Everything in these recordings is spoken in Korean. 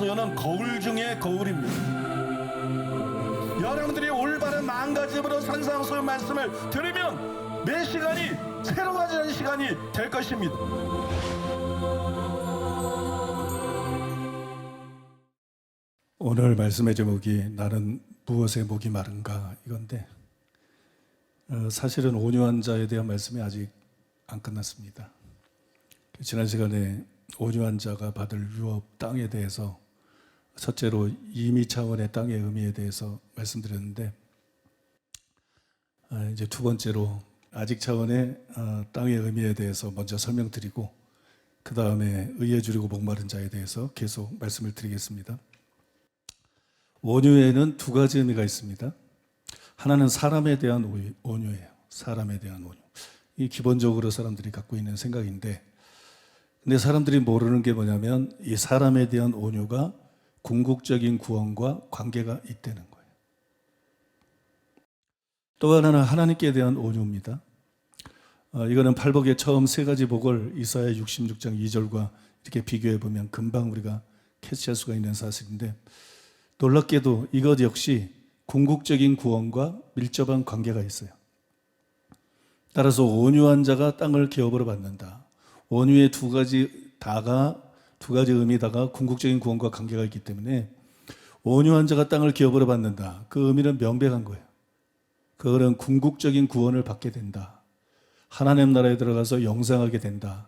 수요는 거울 중에 거울입니다. 여러분들이 올바른 마음가짐으로 산상수훈 말씀을 들으면 매 시간이 새로워지는 시간이 될 것입니다. 오늘 말씀의 제목이 나는 무엇에 목이 마른가 이건데 사실은 온유한 자에 대한 말씀이 아직 안 끝났습니다. 지난 시간에 온유한 자가 받을 유업 땅에 대해서 첫째로 임의 차원의 땅의 의미에 대해서 말씀드렸는데 이제 두 번째로 아직 차원의 땅의 의미에 대해서 먼저 설명드리고 그 다음에 의에 주리고 목마른 자에 대해서 계속 말씀을 드리겠습니다. 온유에는 두 가지 의미가 있습니다. 하나는 사람에 대한 온유예요. 사람에 대한 온유. 이 기본적으로 사람들이 갖고 있는 생각인데 근데 사람들이 모르는 게 뭐냐면 이 사람에 대한 온유가 궁극적인 구원과 관계가 있다는 거예요. 또 하나는 하나님께 대한 온유입니다. 이거는 팔복의 처음 세 가지 복을 이사야 66장 2절과 이렇게 비교해 보면 금방 우리가 캐치할 수가 있는 사실인데 놀랍게도 이것 역시 궁극적인 구원과 밀접한 관계가 있어요. 따라서 온유한 자가 땅을 기업으로 받는다. 온유의 두 가지 의미다가 궁극적인 구원과 관계가 있기 때문에 온유한 자가 땅을 기업으로 받는다. 그 의미는 명백한 거예요. 그거는 궁극적인 구원을 받게 된다. 하나님 나라에 들어가서 영생하게 된다.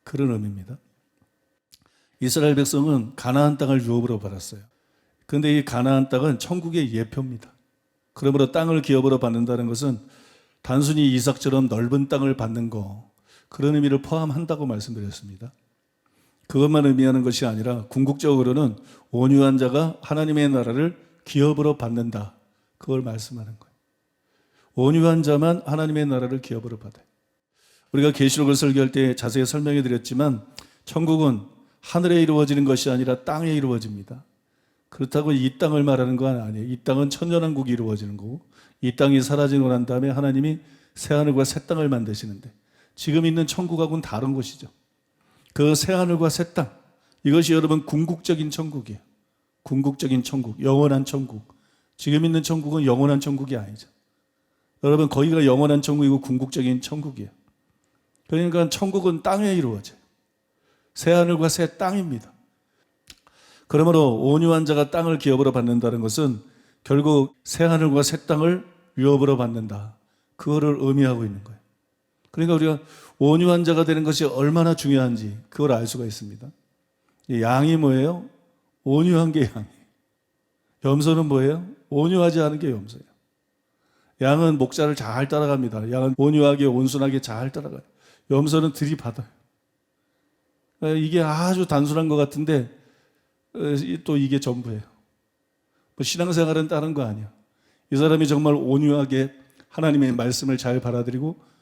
그런 의미입니다. 이스라엘 백성은 가나안 땅을 유업으로 받았어요. 그런데 이 가나안 땅은 천국의 예표입니다. 그러므로 땅을 기업으로 받는다는 것은 단순히 이삭처럼 넓은 땅을 받는 거 그런 의미를 포함한다고 말씀드렸습니다. 그것만 의미하는 것이 아니라 궁극적으로는 온유한 자가 하나님의 나라를 기업으로 받는다. 그걸 말씀하는 거예요. 온유한 자만 하나님의 나라를 기업으로 받아요. 우리가 계시록을 설교할 때 자세히 설명해 드렸지만 천국은 하늘에 이루어지는 것이 아니라 땅에 이루어집니다. 그렇다고 이 땅을 말하는 건 아니에요. 이 땅은 천년왕국이 이루어지는 거고 이 땅이 사라지고 난 다음에 하나님이 새하늘과 새 땅을 만드시는데 지금 있는 천국하고는 다른 곳이죠. 그 새하늘과 새 땅, 이것이 여러분 궁극적인 천국이에요. 궁극적인 천국, 영원한 천국. 지금 있는 천국은 영원한 천국이 아니죠. 여러분 거기가 영원한 천국이고 궁극적인 천국이에요. 그러니까 천국은 땅에 이루어져요. 새하늘과 새 땅입니다. 그러므로 온유한 자가 땅을 기업으로 받는다는 것은 결국 새하늘과 새 땅을 유업으로 받는다. 그거를 의미하고 있는 거예요. 그러니까 우리가 온유한 자가 되는 것이 얼마나 중요한지 그걸 알 수가 있습니다. 양이 뭐예요? 온유한 게 양이에요. 염소는 뭐예요? 온유하지 않은 게 염소예요. 양은 목자를 잘 따라갑니다. 양은 온유하게 온순하게 잘 따라가요. 염소는 들이받아요. 이게 아주 단순한 것 같은데 또 이게 전부예요. 신앙생활은 다른 거 아니야. 이 사람이 정말 온유하게 하나님의 말씀을 잘 받아들이고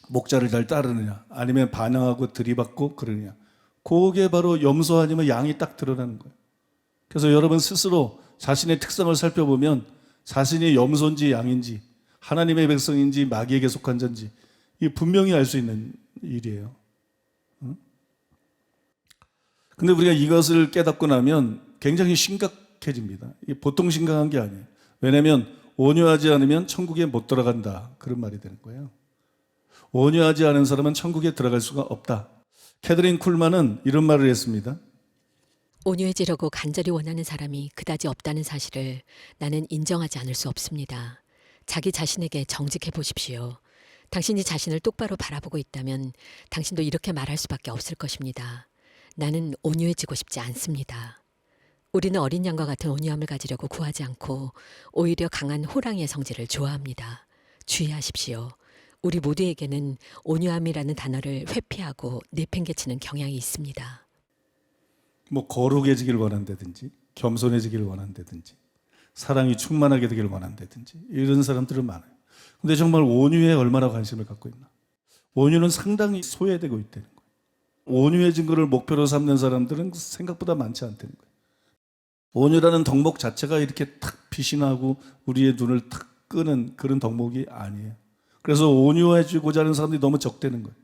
목자를 잘 따르느냐 아니면 반항하고 들이받고 그러느냐 그게 바로 염소 아니면 양이 딱 드러나는 거예요. 그래서 여러분 스스로 자신의 특성을 살펴보면 자신이 염소인지 양인지 하나님의 백성인지 마귀에게 속한 자인지 이 분명히 알 수 있는 일이에요. 근데 우리가 이것을 깨닫고 나면 굉장히 심각해집니다. 이게 보통 심각한 게 아니에요. 왜냐하면 온유하지 않으면 천국에 못 들어간다. 그런 말이 되는 거예요. 온유하지 않은 사람은 천국에 들어갈 수가 없다. 캐드린 쿨만은 이런 말을 했습니다. 온유해지려고 간절히 원하는 사람이 그다지 없다는 사실을 나는 인정하지 않을 수 없습니다. 자기 자신에게 정직해 보십시오. 당신이 자신을 똑바로 바라보고 있다면 당신도 이렇게 말할 수밖에 없을 것입니다. 나는 온유해지고 싶지 않습니다. 우리는 어린 양과 같은 온유함을 가지려고 구하지 않고 오히려 강한 호랑이의 성질을 좋아합니다. 주의하십시오. 우리 모두에게는 온유함이라는 단어를 회피하고 내팽개치는 경향이 있습니다. 거룩해지길 원한다든지 겸손해지길 원한다든지 사랑이 충만하게 되길 원한다든지 이런 사람들은 많아요. 근데 정말 온유에 얼마나 관심을 갖고 있나. 온유는 상당히 소외되고 있다는 거예요. 온유해진 것을 목표로 삼는 사람들은 생각보다 많지 않다는 거예요. 온유라는 덕목 자체가 이렇게 탁 빛이 나고 우리의 눈을 탁 끄는 그런 덕목이 아니에요. 그래서 온유해지고자 하는 사람들이 너무 적대는 거예요.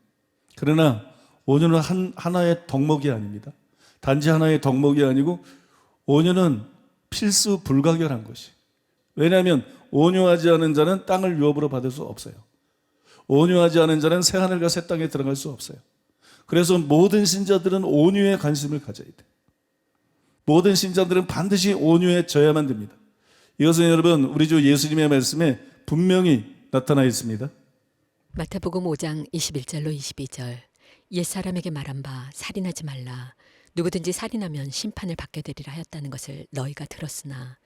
그러나 온유는 하나의 덕목이 아닙니다. 단지 하나의 덕목이 아니고 온유는 필수 불가결한 것이. 왜냐하면 온유하지 않은 자는 땅을 유업으로 받을 수 없어요. 온유하지 않은 자는 새하늘과 새 땅에 들어갈 수 없어요. 그래서 모든 신자들은 온유에 관심을 가져야 돼요. 모든 신자들은 반드시 온유해져야만 됩니다. 이것은 여러분 우리 주 예수님의 말씀에 분명히 나타나 있습니다. 마태복음 5장 21절로 22절. 옛사람에게 말한 바 살인하지 말라. 누구든지 살인하면 심판을 받게 되리라 하였다는 것을 너희가 들었으나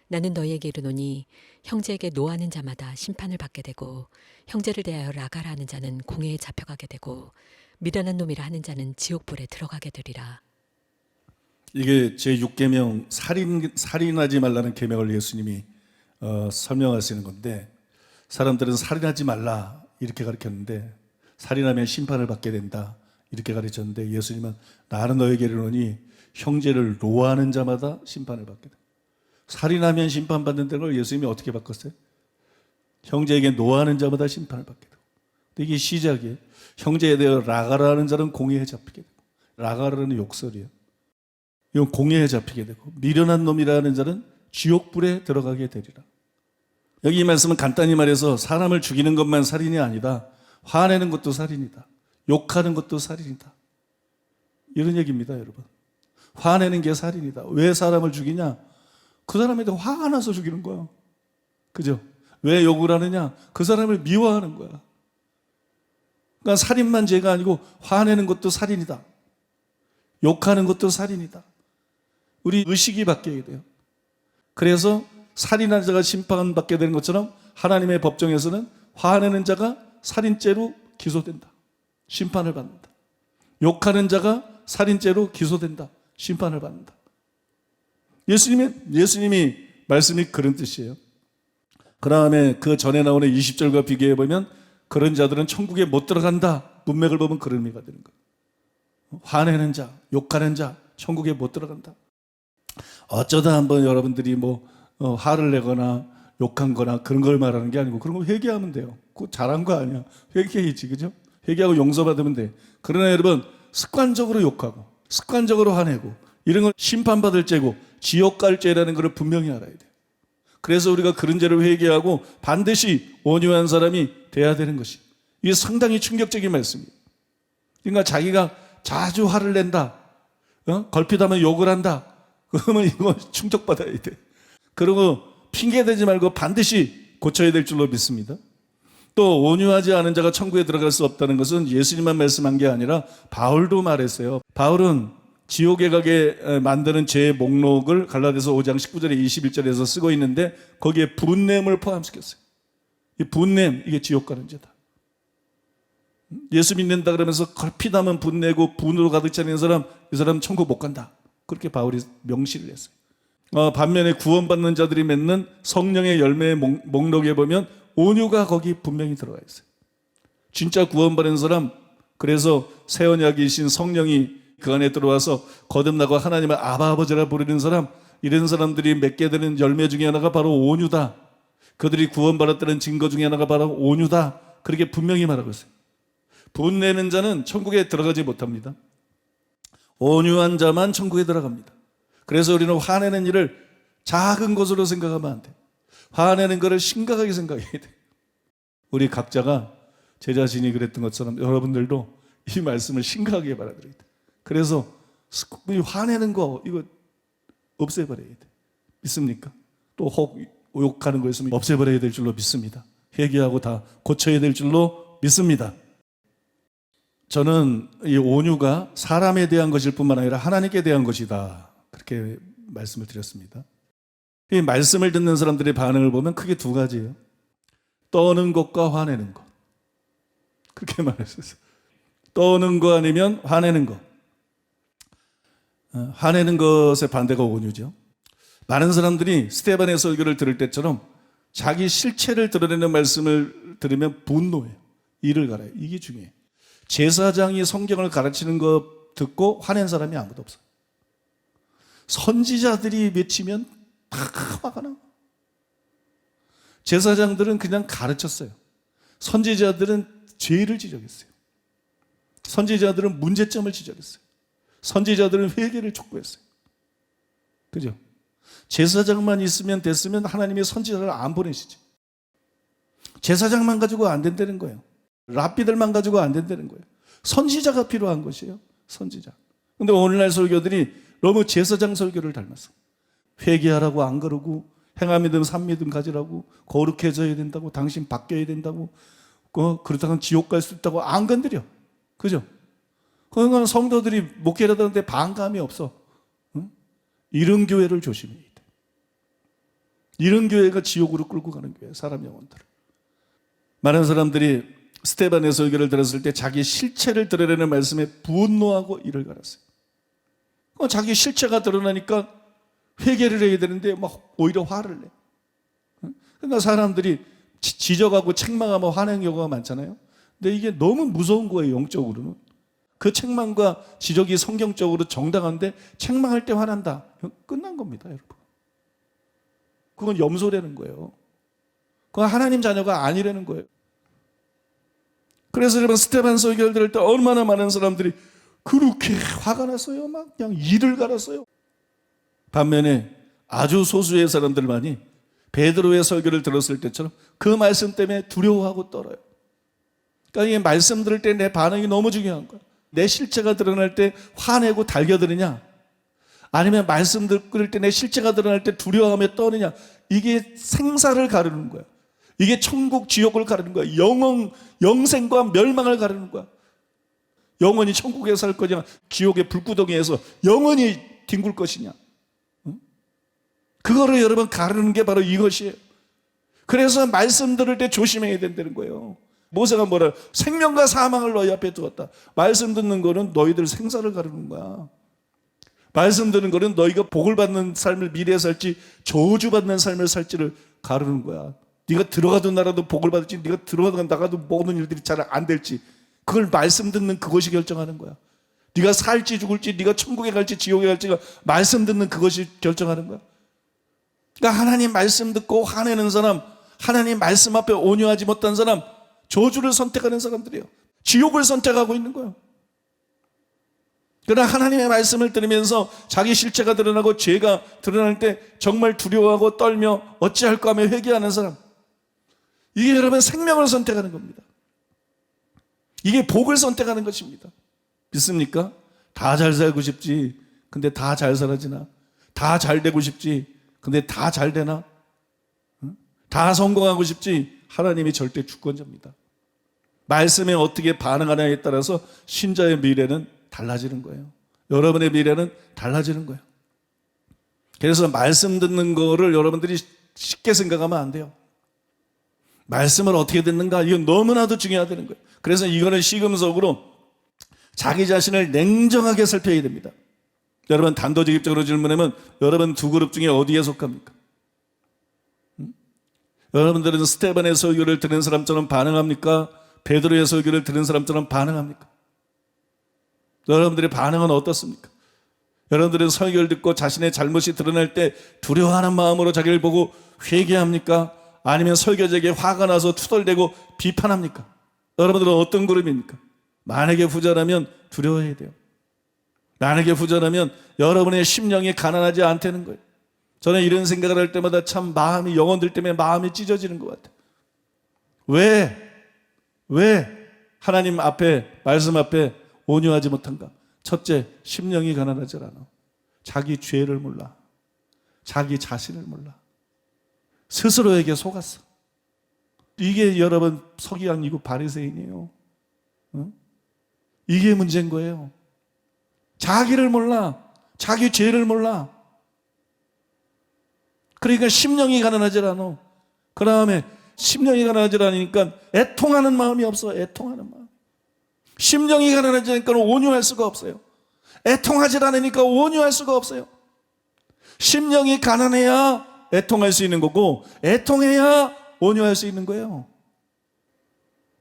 나는 너희에게 이르노니 형제에게 노하는 자마다 심판을 받게 되고 형제를 대하여 라가라 하는 자는 공회에 잡혀가게 되고 미련한 놈이라 하는 자는 지옥불에 들어가게 되리라. 이게 제6계명 살인하지 말라는 계명을 예수님이 설명하시는 건데, 사람들은 살인하지 말라 이렇게 가르쳤는데 살인하면 심판을 받게 된다 이렇게 가르쳤는데, 예수님은 나는 너에게 이르노니 형제를 노하는 자마다 심판을 받게 된다. 살인하면 심판받는다는 걸 예수님이 어떻게 바꿨어요? 형제에게 노하는 자마다 심판을 받게 되고. 이게 시작이에요. 형제에 대하여 라가라는 자는 공회에 잡히게 되고, 라가라는 욕설이에요. 이건 공회에 잡히게 되고, 미련한 놈이라는 자는 지옥불에 들어가게 되리라. 여기 이 말씀은 간단히 말해서 사람을 죽이는 것만 살인이 아니다. 화내는 것도 살인이다. 욕하는 것도 살인이다. 이런 얘기입니다, 여러분. 화내는 게 살인이다. 왜 사람을 죽이냐? 그 사람에 대해 화가 나서 죽이는 거야. 그죠? 왜 욕을 하느냐? 그 사람을 미워하는 거야. 그러니까 살인만 죄가 아니고 화내는 것도 살인이다. 욕하는 것도 살인이다. 우리 의식이 바뀌어야 돼요. 그래서 살인한 자가 심판받게 되는 것처럼 하나님의 법정에서는 화내는 자가 살인죄로 기소된다. 심판을 받는다. 욕하는 자가 살인죄로 기소된다. 심판을 받는다. 예수님이 말씀이 그런 뜻이에요. 그 다음에 그 전에 나오는 20절과 비교해 보면 그런 자들은 천국에 못 들어간다. 문맥을 보면 그런 의미가 되는 거예요. 화내는 자, 욕하는 자, 천국에 못 들어간다. 어쩌다 한번 여러분들이 화를 내거나 욕한 거나 그런 걸 말하는 게 아니고, 그런 거 회개하면 돼요. 그거 잘한 거 아니야. 회개이지, 그죠? 회개하고 용서받으면 돼. 그러나 여러분, 습관적으로 욕하고 습관적으로 화내고 이런 건 심판받을 죄고 지옥 갈 죄라는 걸 분명히 알아야 돼요. 그래서 우리가 그런 죄를 회개하고 반드시 온유한 사람이 돼야 되는 것이, 이게 상당히 충격적인 말씀이에요. 그러니까 자기가 자주 화를 낸다, 걸핏하면 욕을 한다, 그러면 이거 충격받아야 돼. 그리고 핑계대지 말고 반드시 고쳐야 될 줄로 믿습니다. 또 온유하지 않은 자가 천국에 들어갈 수 없다는 것은 예수님만 말씀한 게 아니라 바울도 말했어요. 바울은 지옥에 가게 만드는 죄의 목록을 갈라디아서 5장 19절에 21절에서 쓰고 있는데, 거기에 분냄을 포함시켰어요. 이 분냄, 이게 지옥 가는 죄다. 예수 믿는다 그러면서 걸핏하면 분내고 분으로 가득 차는 사람, 이 사람 천국 못 간다. 그렇게 바울이 명시를 했어요. 반면에 구원받는 자들이 맺는 성령의 열매의 목록에 보면 온유가 거기 분명히 들어가 있어요. 진짜 구원받은 사람, 그래서 새 언약이신 성령이 그 안에 들어와서 거듭나고 하나님을 아바 아버지라 부르는 사람, 이런 사람들이 맺게 되는 열매 중에 하나가 바로 온유다. 그들이 구원받았다는 증거 중에 하나가 바로 온유다. 그렇게 분명히 말하고 있어요. 분내는 자는 천국에 들어가지 못합니다. 온유한 자만 천국에 들어갑니다. 그래서 우리는 화내는 일을 작은 것으로 생각하면 안 돼. 화내는 것을 심각하게 생각해야 돼. 우리 각자가 제 자신이 그랬던 것처럼 여러분들도 이 말씀을 심각하게 받아들여야 돼. 그래서 화내는 거 이거 없애버려야 돼. 믿습니까? 또 혹 욕하는 거 있으면 없애버려야 될 줄로 믿습니다. 회개하고 다 고쳐야 될 줄로 믿습니다. 저는 이 온유가 사람에 대한 것일 뿐만 아니라 하나님께 대한 것이다, 그렇게 말씀을 드렸습니다. 이 말씀을 듣는 사람들의 반응을 보면 크게 두 가지예요. 떠는 것과 화내는 것. 그렇게 말했어요. 떠는 거 아니면 화내는 것. 화내는 것의 반대가 온유죠. 많은 사람들이 스데반의 설교를 들을 때처럼 자기 실체를 드러내는 말씀을 들으면 분노해요. 이를 갈아요. 이게 중요해요. 제사장이 성경을 가르치는 거 듣고 화낸 사람이 아무도 없어요. 선지자들이 외치면 다 화가 나. 제사장들은 그냥 가르쳤어요. 선지자들은 죄를 지적했어요. 선지자들은 문제점을 지적했어요. 선지자들은 회개를 촉구했어요. 그죠? 제사장만 있으면 됐으면 하나님이 선지자를 안 보내시지. 제사장만 가지고 안 된다는 거예요. 랍비들만 가지고 안 된다는 거예요. 선지자가 필요한 것이에요. 선지자. 근데 오늘날 설교들이 너무 제사장 설교를 닮았어. 회개하라고 안 그러고, 행함이든 산미든 가지라고, 거룩해져야 된다고, 당신 바뀌어야 된다고, 그렇다면 지옥 갈 수 있다고 안 건드려. 그죠? 그러니까 성도들이 목회를 하는데 반감이 없어. 응? 이런 교회를 조심해야 돼. 이런 교회가 지옥으로 끌고 가는 교회, 사람 영혼들을. 많은 사람들이 스데반의 설교를 들었을 때 자기 실체를 드러내는 말씀에 분노하고 이를 갈았어요. 자기 실체가 드러나니까 회개를 해야 되는데 막 오히려 화를 내. 그러니까 사람들이 지적하고 책망하면 화내는 경우가 많잖아요. 근데 이게 너무 무서운 거예요, 영적으로는. 그 책망과 지적이 성경적으로 정당한데 책망할 때 화난다. 끝난 겁니다, 여러분. 그건 염소라는 거예요. 그건 하나님 자녀가 아니라는 거예요. 그래서 여러분 스데반 설교를 들을 때 얼마나 많은 사람들이 그렇게 화가 났어요. 막 그냥 이를 갈았어요. 반면에 아주 소수의 사람들만이 베드로의 설교를 들었을 때처럼 그 말씀 때문에 두려워하고 떨어요. 그러니까 이 말씀 들을 때 내 반응이 너무 중요한 거야. 내 실체가 드러날 때 화내고 달겨드느냐, 아니면 말씀 들을 때 내 실체가 드러날 때 두려워하며 떠느냐. 이게 생사를 가르는 거야. 이게 천국 지옥을 가르는 거야. 영생과 멸망을 가르는 거야. 영원히 천국에 살 거냐, 지옥의 불구덩이에서 영원히 뒹굴 것이냐. 그거를 여러분 가르는 게 바로 이것이에요. 그래서 말씀 들을 때 조심해야 된다는 거예요. 모세가 뭐라, 생명과 사망을 너희 앞에 두었다. 말씀 듣는 거는 너희들 생사를 가르는 거야. 말씀 듣는 거는 너희가 복을 받는 삶을 미래에 살지 저주받는 삶을 살지를 가르는 거야. 네가 들어가던 나라도 복을 받을지, 네가 들어가던 나가도 모든 일들이 잘 안 될지, 그걸 말씀 듣는 그것이 결정하는 거야. 네가 살지 죽을지, 네가 천국에 갈지 지옥에 갈지가 말씀 듣는 그것이 결정하는 거야. 그러니까 하나님 말씀 듣고 화내는 사람, 하나님 말씀 앞에 온유하지 못한 사람, 저주를 선택하는 사람들이에요. 지옥을 선택하고 있는 거예요. 그러나 하나님의 말씀을 들으면서 자기 실체가 드러나고 죄가 드러날 때 정말 두려워하고 떨며 어찌할까 하며 회개하는 사람, 이게 여러분 생명을 선택하는 겁니다. 이게 복을 선택하는 것입니다. 믿습니까? 다 잘 살고 싶지, 근데 다 잘 살아지나? 다 잘 되고 싶지, 근데 다 잘 되나? 다 성공하고 싶지, 하나님이 절대 주권자입니다. 말씀에 어떻게 반응하냐에 따라서 신자의 미래는 달라지는 거예요. 여러분의 미래는 달라지는 거예요. 그래서 말씀 듣는 거를 여러분들이 쉽게 생각하면 안 돼요. 말씀을 어떻게 듣는가, 이건 너무나도 중요하다는 거예요. 그래서 이거는 시금석으로 자기 자신을 냉정하게 살펴야 됩니다. 여러분 단도직입적으로 질문하면 여러분 두 그룹 중에 어디에 속합니까? 여러분들은 스데반의 설교를 들은 사람처럼 반응합니까? 베드로의 설교를 들은 사람처럼 반응합니까? 여러분들의 반응은 어떻습니까? 여러분들은 설교를 듣고 자신의 잘못이 드러날 때 두려워하는 마음으로 자기를 보고 회개합니까? 아니면 설교자에게 화가 나서 투덜대고 비판합니까? 여러분들은 어떤 그룹입니까? 만약에 후자라면 두려워해야 돼요. 만약에 후자라면 여러분의 심령이 가난하지 않다는 거예요. 저는 이런 생각을 할 때마다 참 마음이, 영혼들 때문에 마음이 찢어지는 것 같아요. 왜 하나님 앞에, 말씀 앞에 온유하지 못한가? 첫째, 심령이 가난하지 않아. 자기 죄를 몰라. 자기 자신을 몰라. 스스로에게 속았어. 이게 여러분 서기관이고 바리새인이에요. 이게 문제인 거예요. 자기를 몰라. 자기 죄를 몰라. 그러니까 심령이 가난하지 않아. 그 다음에 심령이 가난하지 않으니까 애통하는 마음이 없어. 애통하는 마음. 심령이 가난하지 않으니까 온유할 수가 없어요. 애통하지 않으니까 온유할 수가 없어요. 심령이 가난해야 애통할 수 있는 거고, 애통해야 온유할 수 있는 거예요.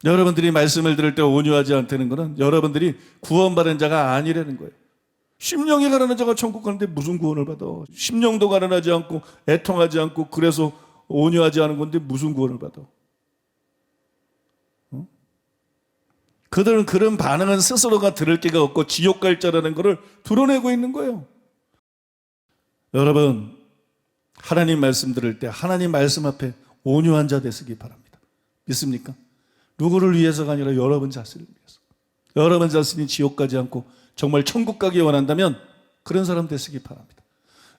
여러분들이 말씀을 들을 때 온유하지 않다는 것은 여러분들이 구원받은 자가 아니라는 거예요. 심령이 가난한 자가 천국 가는데 무슨 구원을 받아? 심령도 가난하지 않고 애통하지 않고 그래서 온유하지 않은 건데 무슨 구원을 받아? 그들은 그런 반응은 스스로가 들을 기가 없고 지옥 갈 자라는 것을 드러내고 있는 거예요. 여러분, 하나님 말씀 들을 때 하나님 말씀 앞에 온유한 자 되시기 바랍니다. 믿습니까? 누구를 위해서가 아니라 여러분 자신을 위해서. 여러분 자신이 지옥 가지 않고 정말 천국 가기 원한다면 그런 사람 되시기 바랍니다.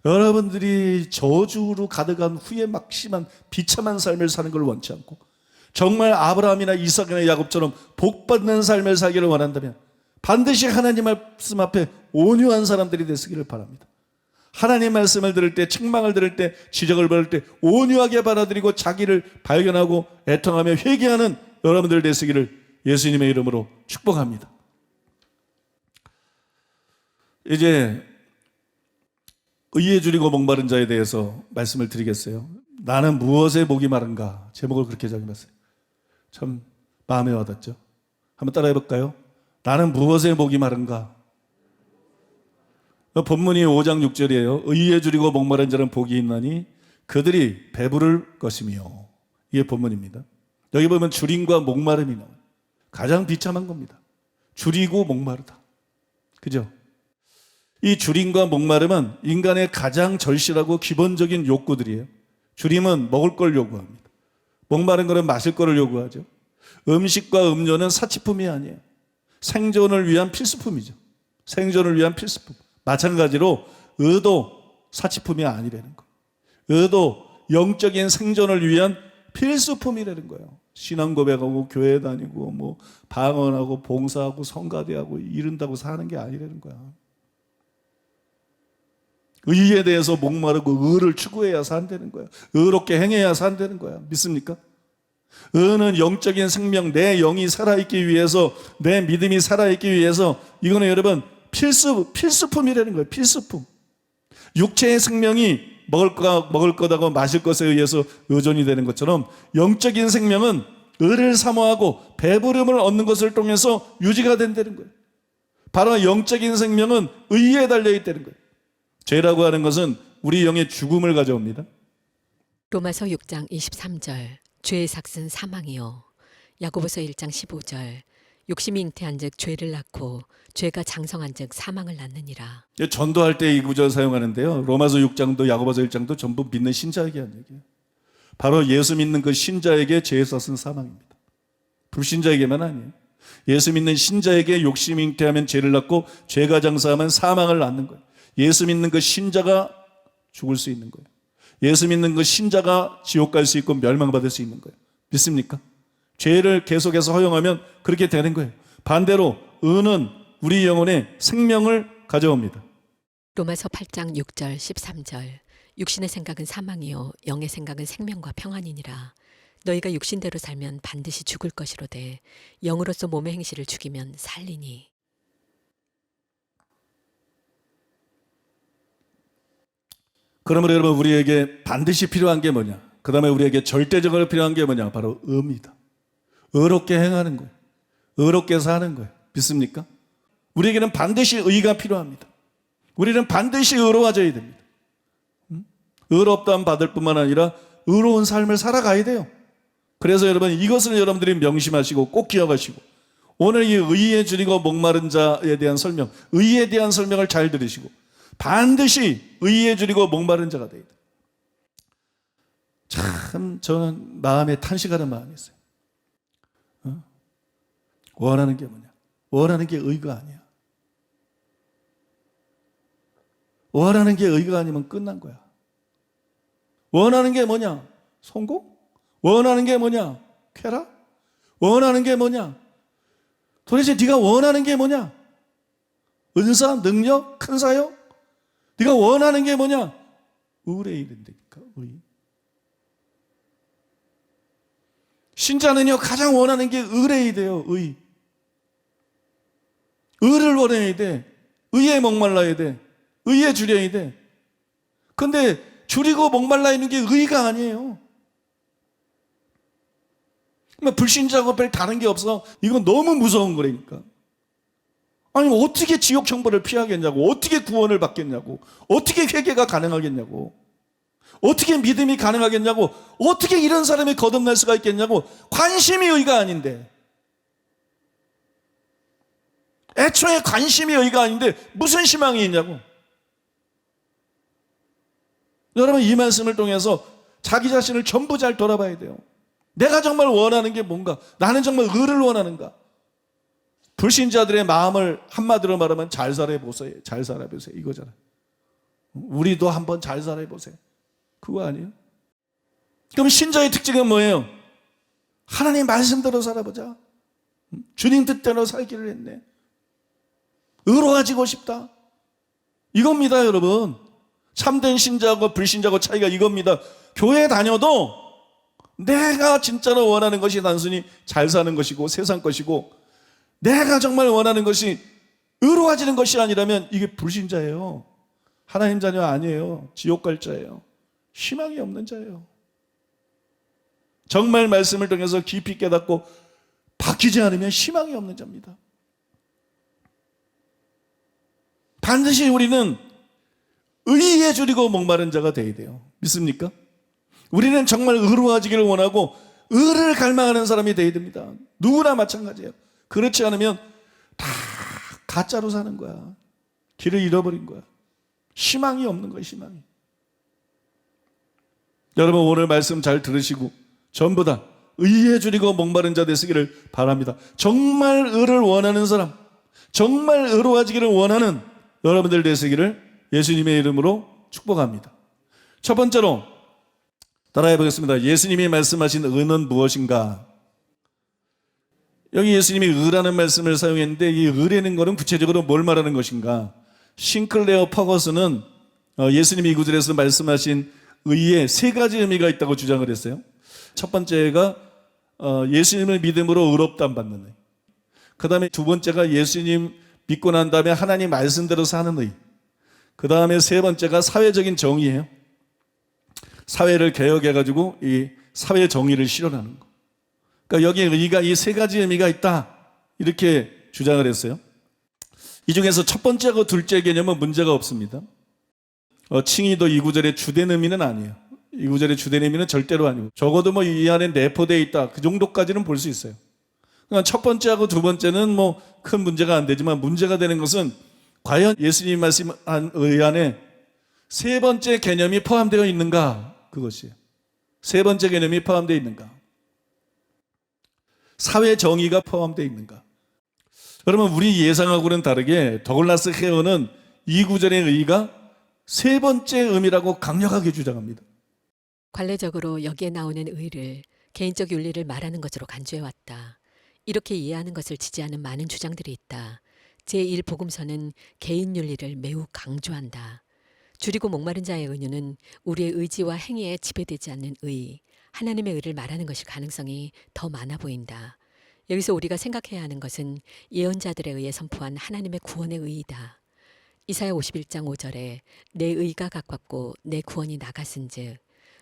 여러분들이 저주로 가득한 후에 막심한 비참한 삶을 사는 걸 원치 않고 정말 아브라함이나 이삭이나 야곱처럼 복받는 삶을 살기를 원한다면 반드시 하나님 말씀 앞에 온유한 사람들이 되시기를 바랍니다. 하나님 말씀을 들을 때, 책망을 들을 때, 지적을 받을 때 온유하게 받아들이고 자기를 발견하고 애통하며 회개하는 여러분들 되시기를 예수님의 이름으로 축복합니다. 이제 의에 줄이고 목마른 자에 대해서 말씀을 드리겠어요. 나는 무엇에 목이 마른가? 제목을 그렇게 정해봤어요. 참 마음에 와닿죠. 한번 따라해 볼까요? 나는 무엇에 목이 마른가? 본문이 5장 6절이에요. 의에 줄이고 목마른 자는 복이 있나니 그들이 배부를 것이며. 이게 본문입니다. 여기 보면 줄임과 목마름이 나와요. 가장 비참한 겁니다. 줄이고 목마르다. 그죠? 이 줄임과 목마름은 인간의 가장 절실하고 기본적인 욕구들이에요. 줄임은 먹을 걸 요구합니다. 목마른 것은 마실 거를 요구하죠. 음식과 음료는 사치품이 아니에요. 생존을 위한 필수품이죠. 생존을 위한 필수품. 마찬가지로 의도 사치품이 아니라는 거예요. 의도 영적인 생존을 위한 필수품이라는 거예요. 신앙 고백하고 교회 다니고 뭐 방언하고 봉사하고 성가대하고 이른다고 사는 게 아니라는 거야. 의에 대해서 목마르고 의를 추구해야 산다는 거야. 의롭게 행해야 산다는 거야. 믿습니까? 의는 영적인 생명, 내 영이 살아있기 위해서, 내 믿음이 살아있기 위해서 이거는 여러분 필수품이라는 거예요. 필수품. 육체의 생명이 먹을 거다고 마실 것에 의해서 의존이 되는 것처럼 영적인 생명은 의를 사모하고 배부름을 얻는 것을 통해서 유지가 된다는 거예요. 바로 영적인 생명은 의에 달려있다는 거예요. 죄라고 하는 것은 우리 영의 죽음을 가져옵니다. 로마서 6장 23절 죄의 삭은 사망이요. 야고보서 1장 15절 욕심이 잉태한즉 죄를 낳고 죄가 장성한즉 사망을 낳느니라. 전도할 때 이 구절 사용하는데요. 로마서 6장도 야고보서 1장도 전부 믿는 신자에게 한 얘기예요. 바로 예수 믿는 그 신자에게 죄의 삭은 사망입니다. 불신자에게만 아니에요. 예수 믿는 신자에게 욕심이 잉태하면 죄를 낳고 죄가 장성하면 사망을 낳는 거예요. 예수 믿는 그 신자가 죽을 수 있는 거예요. 예수 믿는 그 신자가 지옥 갈 수 있고 멸망받을 수 있는 거예요. 믿습니까? 죄를 계속해서 허용하면 그렇게 되는 거예요. 반대로 의는 우리 영혼에 생명을 가져옵니다. 로마서 8장 6절 13절 육신의 생각은 사망이요 영의 생각은 생명과 평안이니라. 너희가 육신대로 살면 반드시 죽을 것이로되 영으로서 몸의 행실을 죽이면 살리니. 그러므로 여러분 우리에게 반드시 필요한 게 뭐냐? 그 다음에 우리에게 절대적으로 필요한 게 뭐냐? 바로 의입니다. 의롭게 행하는 거예요. 의롭게 사는 거예요. 믿습니까? 우리에게는 반드시 의가 필요합니다. 우리는 반드시 의로워져야 됩니다. 의롭다함 받을 뿐만 아니라 의로운 삶을 살아가야 돼요. 그래서 여러분 이것을 여러분들이 명심하시고 꼭 기억하시고 오늘 이 의에 줄이고 목마른 자에 대한 설명, 의에 대한 설명을 잘 들으시고 반드시 의에 줄이고 목마른 자가 되어야 돼요. 참 저는 마음에 탄식하는 마음이 있어요. 원하는 게 뭐냐? 원하는 게 의가 아니야. 원하는 게 의가 아니면 끝난 거야. 원하는 게 뭐냐? 성공? 원하는 게 뭐냐? 쾌락? 원하는 게 뭐냐? 도대체 네가 원하는 게 뭐냐? 은사, 능력, 큰 사역? 네가 원하는 게 뭐냐? 의에 이른다니까. 의. 신자는요 가장 원하는 게 의래야 돼요. 의. 의를 원해야 돼. 의에 목말라야 돼. 의에 줄여야 돼. 근데 줄이고 목말라 있는 게 의가 아니에요. 불신자하고 별 다른 게 없어. 이건 너무 무서운 거라니까. 아니 어떻게 지옥 형벌을 피하겠냐고, 어떻게 구원을 받겠냐고, 어떻게 회개가 가능하겠냐고, 어떻게 믿음이 가능하겠냐고, 어떻게 이런 사람이 거듭날 수가 있겠냐고. 관심이 의가 아닌데. 애초에 관심이 의가 아닌데 무슨 희망이 있냐고. 여러분, 이 말씀을 통해서 자기 자신을 전부 잘 돌아봐야 돼요. 내가 정말 원하는 게 뭔가? 나는 정말 의를 원하는가? 불신자들의 마음을 한마디로 말하면 잘 살아보세요. 잘 살아보세요. 이거잖아요. 우리도 한번 잘 살아보세요. 그거 아니에요? 그럼 신자의 특징은 뭐예요? 하나님 말씀대로 살아보자. 주님 뜻대로 살기를 했네. 의로워지고 싶다. 이겁니다, 여러분. 참된 신자하고 불신자하고 차이가 이겁니다. 교회 다녀도 내가 진짜로 원하는 것이 단순히 잘 사는 것이고 세상 것이고, 내가 정말 원하는 것이 의로워지는 것이 아니라면 이게 불신자예요. 하나님 자녀 아니에요. 지옥 갈 자예요. 희망이 없는 자예요. 정말 말씀을 통해서 깊이 깨닫고 바뀌지 않으면 희망이 없는 자입니다. 반드시 우리는 의에 줄이고 목마른 자가 되어야 돼요. 믿습니까? 우리는 정말 의로워지기를 원하고 의를 갈망하는 사람이 되어야 됩니다. 누구나 마찬가지예요. 그렇지 않으면 다 가짜로 사는 거야. 길을 잃어버린 거야. 희망이 없는 거야, 희망이. 여러분, 오늘 말씀 잘 들으시고 전부 다 의에 줄이고 목마른 자 되시기를 바랍니다. 정말 의를 원하는 사람, 정말 의로워지기를 원하는 여러분들 되시기를 예수님의 이름으로 축복합니다. 첫 번째로 따라해 보겠습니다. 예수님이 말씀하신 의는 무엇인가? 여기 예수님이 의라는 말씀을 사용했는데 이 의라는 것은 구체적으로 뭘 말하는 것인가? 싱클레어 퍼거슨은 예수님이 이 구절에서 말씀하신 의에 세 가지 의미가 있다고 주장을 했어요. 첫 번째가 예수님을 믿음으로 의롭다함 받는 의. 그 다음에 두 번째가 예수님 믿고 난 다음에 하나님 말씀대로 사는 의. 그 다음에 세 번째가 사회적인 정의예요. 사회를 개혁해가지고 이 사회 정의를 실현하는 거. 그러니까 여기에 의가 이 세 가지 의미가 있다, 이렇게 주장을 했어요. 이 중에서 첫 번째하고 둘째 개념은 문제가 없습니다. 칭의도 이 구절의 주된 의미는 아니에요. 이 구절의 주된 의미는 절대로 아니고 적어도 뭐 이 안에 내포되어 있다, 그 정도까지는 볼 수 있어요. 그러니까 첫 번째하고 두 번째는 뭐 큰 문제가 안 되지만, 문제가 되는 것은 과연 예수님 말씀한 의 안에 세 번째 개념이 포함되어 있는가, 그것이에요. 세 번째 개념이 포함되어 있는가, 사회 정의가 포함되어 있는가. 여러분, 우리 예상하고는 다르게 더글라스 헤어는 이 구절의 의의가 세 번째 의미라고 강력하게 주장합니다. 관례적으로 여기에 나오는 의를 개인적 윤리를 말하는 것으로 간주해왔다. 이렇게 이해하는 것을 지지하는 많은 주장들이 있다. 제1복음서는 개인 윤리를 매우 강조한다. 줄이고 목마른 자의 은유는 우리의 의지와 행위에 지배되지 않는 의, 하나님의 의를 말하는 것일 가능성이 더 많아 보인다. 여기서 우리가 생각해야 하는 것은 예언자들에 의해 선포한 하나님의 구원의 의이다. 이사야 51장 5절에 내 의가 가깝고 내 구원이 나갔은즉,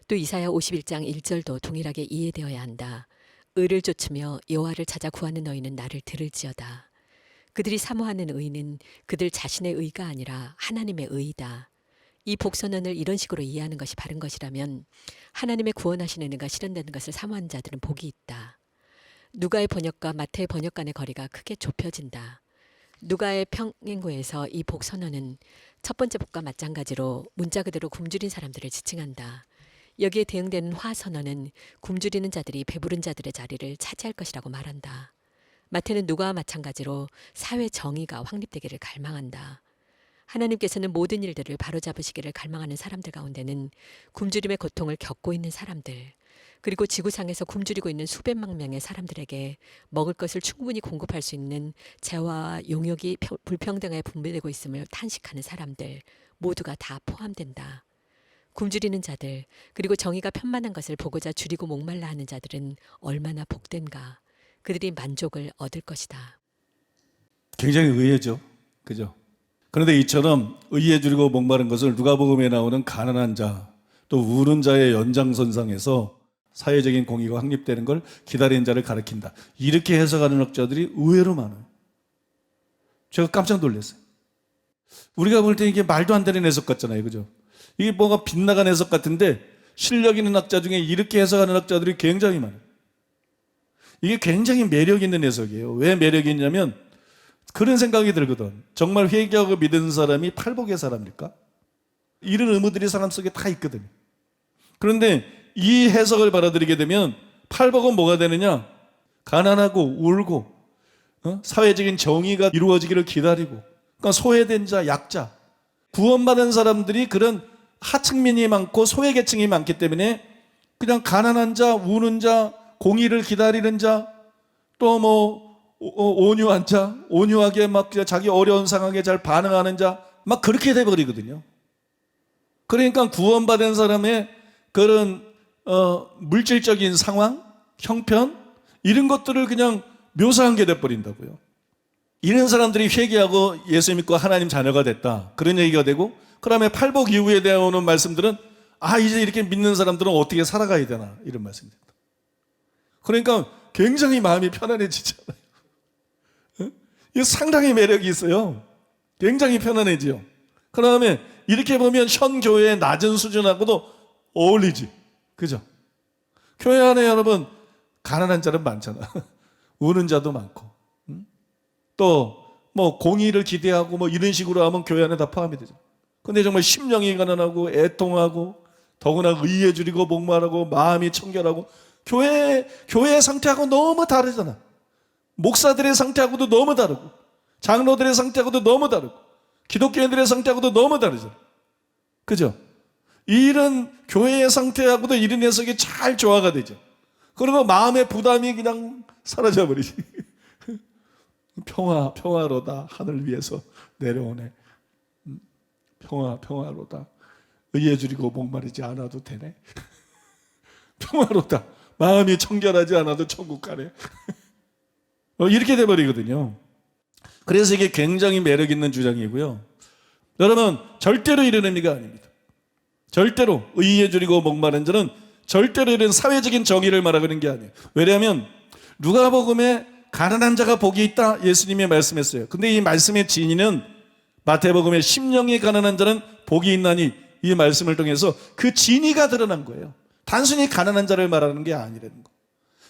또 이사야 51장 1절도 동일하게 이해되어야 한다. 의를 좇으며 여호와를 찾아 구하는 너희는 나를 들을지어다. 그들이 사모하는 의는 그들 자신의 의가 아니라 하나님의 의이다. 이 복선언을 이런 식으로 이해하는 것이 바른 것이라면 하나님의 구원하시는 의가 실현되는 것을 사모하는 자들은 복이 있다. 누가의 번역과 마태의 번역 간의 거리가 크게 좁혀진다. 누가의 평행구에서 이 복선언은 첫 번째 복과 마찬가지로 문자 그대로 굶주린 사람들을 지칭한다. 여기에 대응되는 화선언은 굶주리는 자들이 배부른 자들의 자리를 차지할 것이라고 말한다. 마태는 누가와 마찬가지로 사회 정의가 확립되기를 갈망한다. 하나님께서는 모든 일들을 바로잡으시기를 갈망하는 사람들 가운데는 굶주림의 고통을 겪고 있는 사람들, 그리고 지구상에서 굶주리고 있는 수백만 명의 사람들에게 먹을 것을 충분히 공급할 수 있는 재화와 용역이 불평등하게 분배되고 있음을 탄식하는 사람들 모두가 다 포함된다. 굶주리는 자들, 그리고 정의가 편만한 것을 보고자 줄이고 목말라 하는 자들은 얼마나 복된가. 그들이 만족을 얻을 것이다. 굉장히 의외죠. 그죠? 그런데 이처럼 의에 줄이고 목마른 것을 누가복음에 나오는 가난한 자, 또 우는 자의 연장선상에서 사회적인 공의가 확립되는 걸 기다리는 자를 가리킨다, 이렇게 해석하는 학자들이 의외로 많아요. 제가 깜짝 놀랐어요. 우리가 볼 때 이게 말도 안 되는 해석 같잖아요. 그죠? 이게 뭐가 빗나간 해석 같은데 실력 있는 학자 중에 이렇게 해석하는 학자들이 굉장히 많아요. 이게 굉장히 매력 있는 해석이에요. 왜 매력이 있냐면 그런 생각이 들거든. 정말 회개하고 믿은 사람이 팔복의 사람일까? 이런 의무들이 사람 속에 다 있거든요. 그런데 이 해석을 받아들이게 되면 팔복은 뭐가 되느냐? 가난하고 울고 사회적인 정의가 이루어지기를 기다리고, 그러니까 소외된 자, 약자, 구원받은 사람들이 그런 하층민이 많고 소외계층이 많기 때문에 그냥 가난한 자, 우는 자, 공의를 기다리는 자, 또 뭐 온유한 자, 온유하게 막 자기 어려운 상황에 잘 반응하는 자, 막 그렇게 돼버리거든요. 그러니까 구원받은 사람의 그런 물질적인 상황, 형편, 이런 것들을 그냥 묘사한 게 돼버린다고요. 이런 사람들이 회개하고 예수 믿고 하나님 자녀가 됐다, 그런 얘기가 되고, 그 다음에 팔복 이후에 대해 오는 말씀들은 이제 이렇게 믿는 사람들은 어떻게 살아가야 되나, 이런 말씀입니다. 그러니까 굉장히 마음이 편안해지잖아요. 이게 상당히 매력이 있어요. 굉장히 편안해지요. 그 다음에 이렇게 보면 현 교회의 낮은 수준하고도 어울리지, 그죠? 교회 안에 여러분 가난한 자는 많잖아. 우는 자도 많고, 또 뭐 공의를 기대하고 뭐 이런 식으로 하면 교회 안에 다 포함이 되죠. 근데 정말 심령이 가난하고 애통하고 더구나 의에 줄이고 목마르고 마음이 청결하고, 교회의 상태하고 너무 다르잖아. 목사들의 상태하고도 너무 다르고, 장로들의 상태하고도 너무 다르고, 기독교인들의 상태하고도 너무 다르잖아. 그죠? 이런 교회의 상태하고도 이런 녀석이 잘 조화가 되죠. 그러고 마음의 부담이 그냥 사라져 버리지. 평화로다. 하늘 위에서 내려오네. 평화로다. 의에 줄이고 목마르지 않아도 되네. 평화로다. 마음이 청결하지 않아도 천국 가네. 이렇게 돼버리거든요. 그래서 이게 굉장히 매력 있는 주장이고요. 여러분, 절대로 이런 의미가 아닙니다. 절대로 의에 줄이고 목마른 자는 절대로 이런 사회적인 정의를 말하는 게 아니에요. 왜냐하면 누가복음에 가난한 자가 복이 있다, 예수님이 말씀했어요. 근데 이 말씀의 진의는 마태복음에 심령이 가난한 자는 복이 있나니, 이 말씀을 통해서 그 진의가 드러난 거예요. 단순히 가난한 자를 말하는 게 아니라는 거.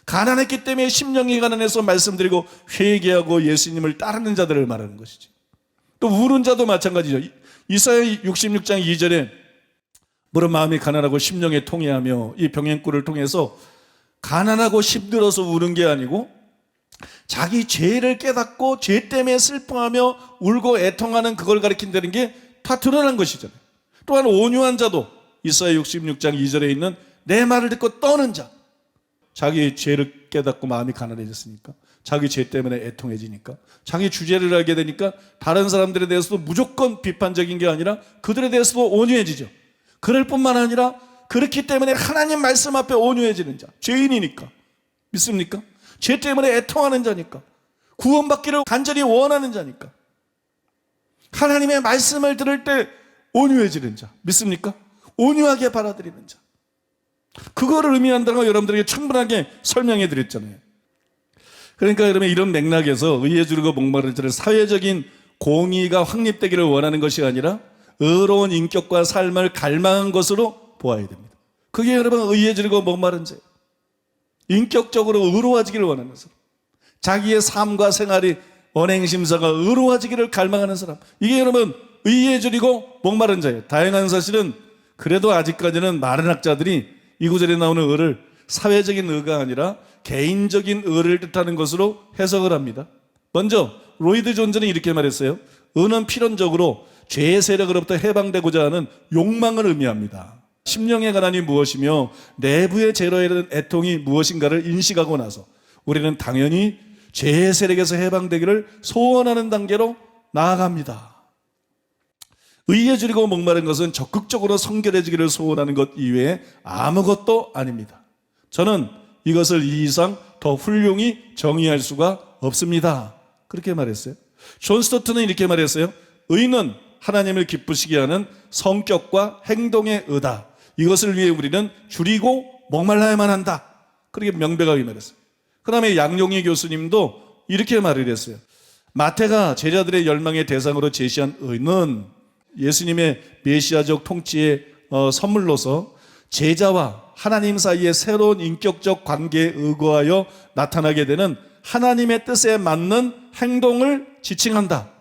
가난했기 때문에 심령이 가난해서 말씀드리고 회개하고 예수님을 따르는 자들을 말하는 것이죠. 또 우는 자도 마찬가지죠. 이사야 66장 2절에 물은 마음이 가난하고 심령에 통해하며, 이 병행꾼을 통해서 가난하고 힘들어서 우는 게 아니고 자기 죄를 깨닫고 죄 때문에 슬퍼하며 울고 애통하는 그걸 가리킨다는 게 다 드러난 것이잖아요. 또한 온유한 자도 이사야 66장 2절에 있는 내 말을 듣고 떠는 자, 자기 죄를 깨닫고 마음이 가난해졌으니까, 자기 죄 때문에 애통해지니까, 자기 주제를 알게 되니까 다른 사람들에 대해서도 무조건 비판적인 게 아니라 그들에 대해서도 온유해지죠. 그럴 뿐만 아니라 그렇기 때문에 하나님 말씀 앞에 온유해지는 자, 죄인이니까, 믿습니까? 죄 때문에 애통하는 자니까, 구원받기를 간절히 원하는 자니까, 하나님의 말씀을 들을 때 온유해지는 자, 믿습니까? 온유하게 받아들이는 자, 그거를 의미한다고 여러분들에게 충분하게 설명해 드렸잖아요. 그러니까 여러분, 이런 맥락에서 의에 줄이고 목마른 자를 사회적인 공의가 확립되기를 원하는 것이 아니라 의로운 인격과 삶을 갈망한 것으로 보아야 됩니다. 그게 여러분 의에 줄이고 목마른 자예요. 인격적으로 의로워지기를 원하는 사람, 자기의 삶과 생활이 언행심사가 의로워지기를 갈망하는 사람, 이게 여러분 의에 줄이고 목마른 자예요. 다행한 사실은 그래도 아직까지는 많은 학자들이 이 구절에 나오는 의를 사회적인 의가 아니라 개인적인 의를 뜻하는 것으로 해석을 합니다. 먼저 로이드 존즈는 이렇게 말했어요. 의는 필연적으로 죄의 세력으로부터 해방되고자 하는 욕망을 의미합니다. 심령의 가난이 무엇이며 내부의 죄로 이르는 애통이 무엇인가를 인식하고 나서 우리는 당연히 죄의 세력에서 해방되기를 소원하는 단계로 나아갑니다. 의에 줄이고 목마른 것은 적극적으로 성결해지기를 소원하는 것 이외에 아무것도 아닙니다. 저는 이것을 이 이상 더 훌륭히 정의할 수가 없습니다. 그렇게 말했어요. 존 스토트는 이렇게 말했어요. 의는 하나님을 기쁘시게 하는 성격과 행동의 의다. 이것을 위해 우리는 줄이고 목말라야만 한다. 그렇게 명백하게 말했어요. 그 다음에 양용희 교수님도 이렇게 말을 했어요. 마태가 제자들의 열망의 대상으로 제시한 의는 예수님의 메시아적 통치의 선물로서 제자와 하나님 사이의 새로운 인격적 관계에 의거하여 나타나게 되는 하나님의 뜻에 맞는 행동을 지칭한다.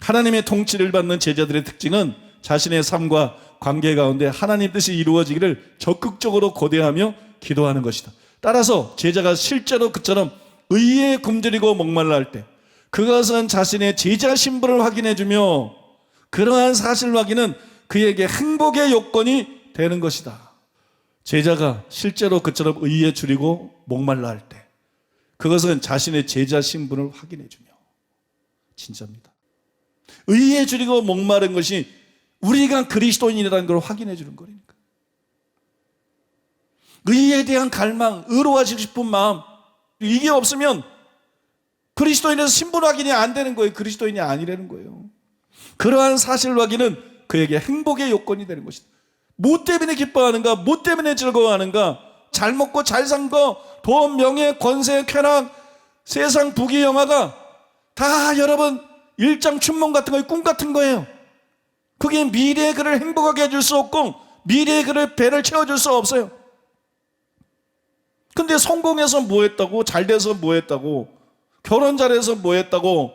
하나님의 통치를 받는 제자들의 특징은 자신의 삶과 관계 가운데 하나님 뜻이 이루어지기를 적극적으로 고대하며 기도하는 것이다. 따라서 제자가 실제로 그처럼 의에 굶주리고 목말라 할 때 그것은 자신의 제자 신분을 확인해주며 그러한 사실 확인은 그에게 행복의 요건이 되는 것이다. 제자가 실제로 그처럼 의에 줄이고 목말라 할 때 그것은 자신의 제자 신분을 확인해주며 진짜입니다. 의에 줄이고 목마른 것이 우리가 그리스도인이라는 걸 확인해 주는 거니까. 의에 대한 갈망, 의로워지고 싶은 마음, 이게 없으면 그리스도인에서 신분 확인이 안 되는 거예요. 그리스도인이 아니라는 거예요. 그러한 사실 확인은 그에게 행복의 요건이 되는 것이다. 뭐 때문에 기뻐하는가? 뭐 때문에 즐거워하는가? 잘 먹고 잘 산 거, 돈, 명예, 권세, 쾌락, 세상 부귀영화가 다 여러분 일장춘몽 같은 거예요. 꿈 같은 거예요. 그게 미래의 그를 행복하게 해줄 수 없고 미래의 그를 배를 채워줄 수 없어요. 근데 성공해서 뭐 했다고? 잘 돼서 뭐 했다고? 결혼 잘해서 뭐 했다고?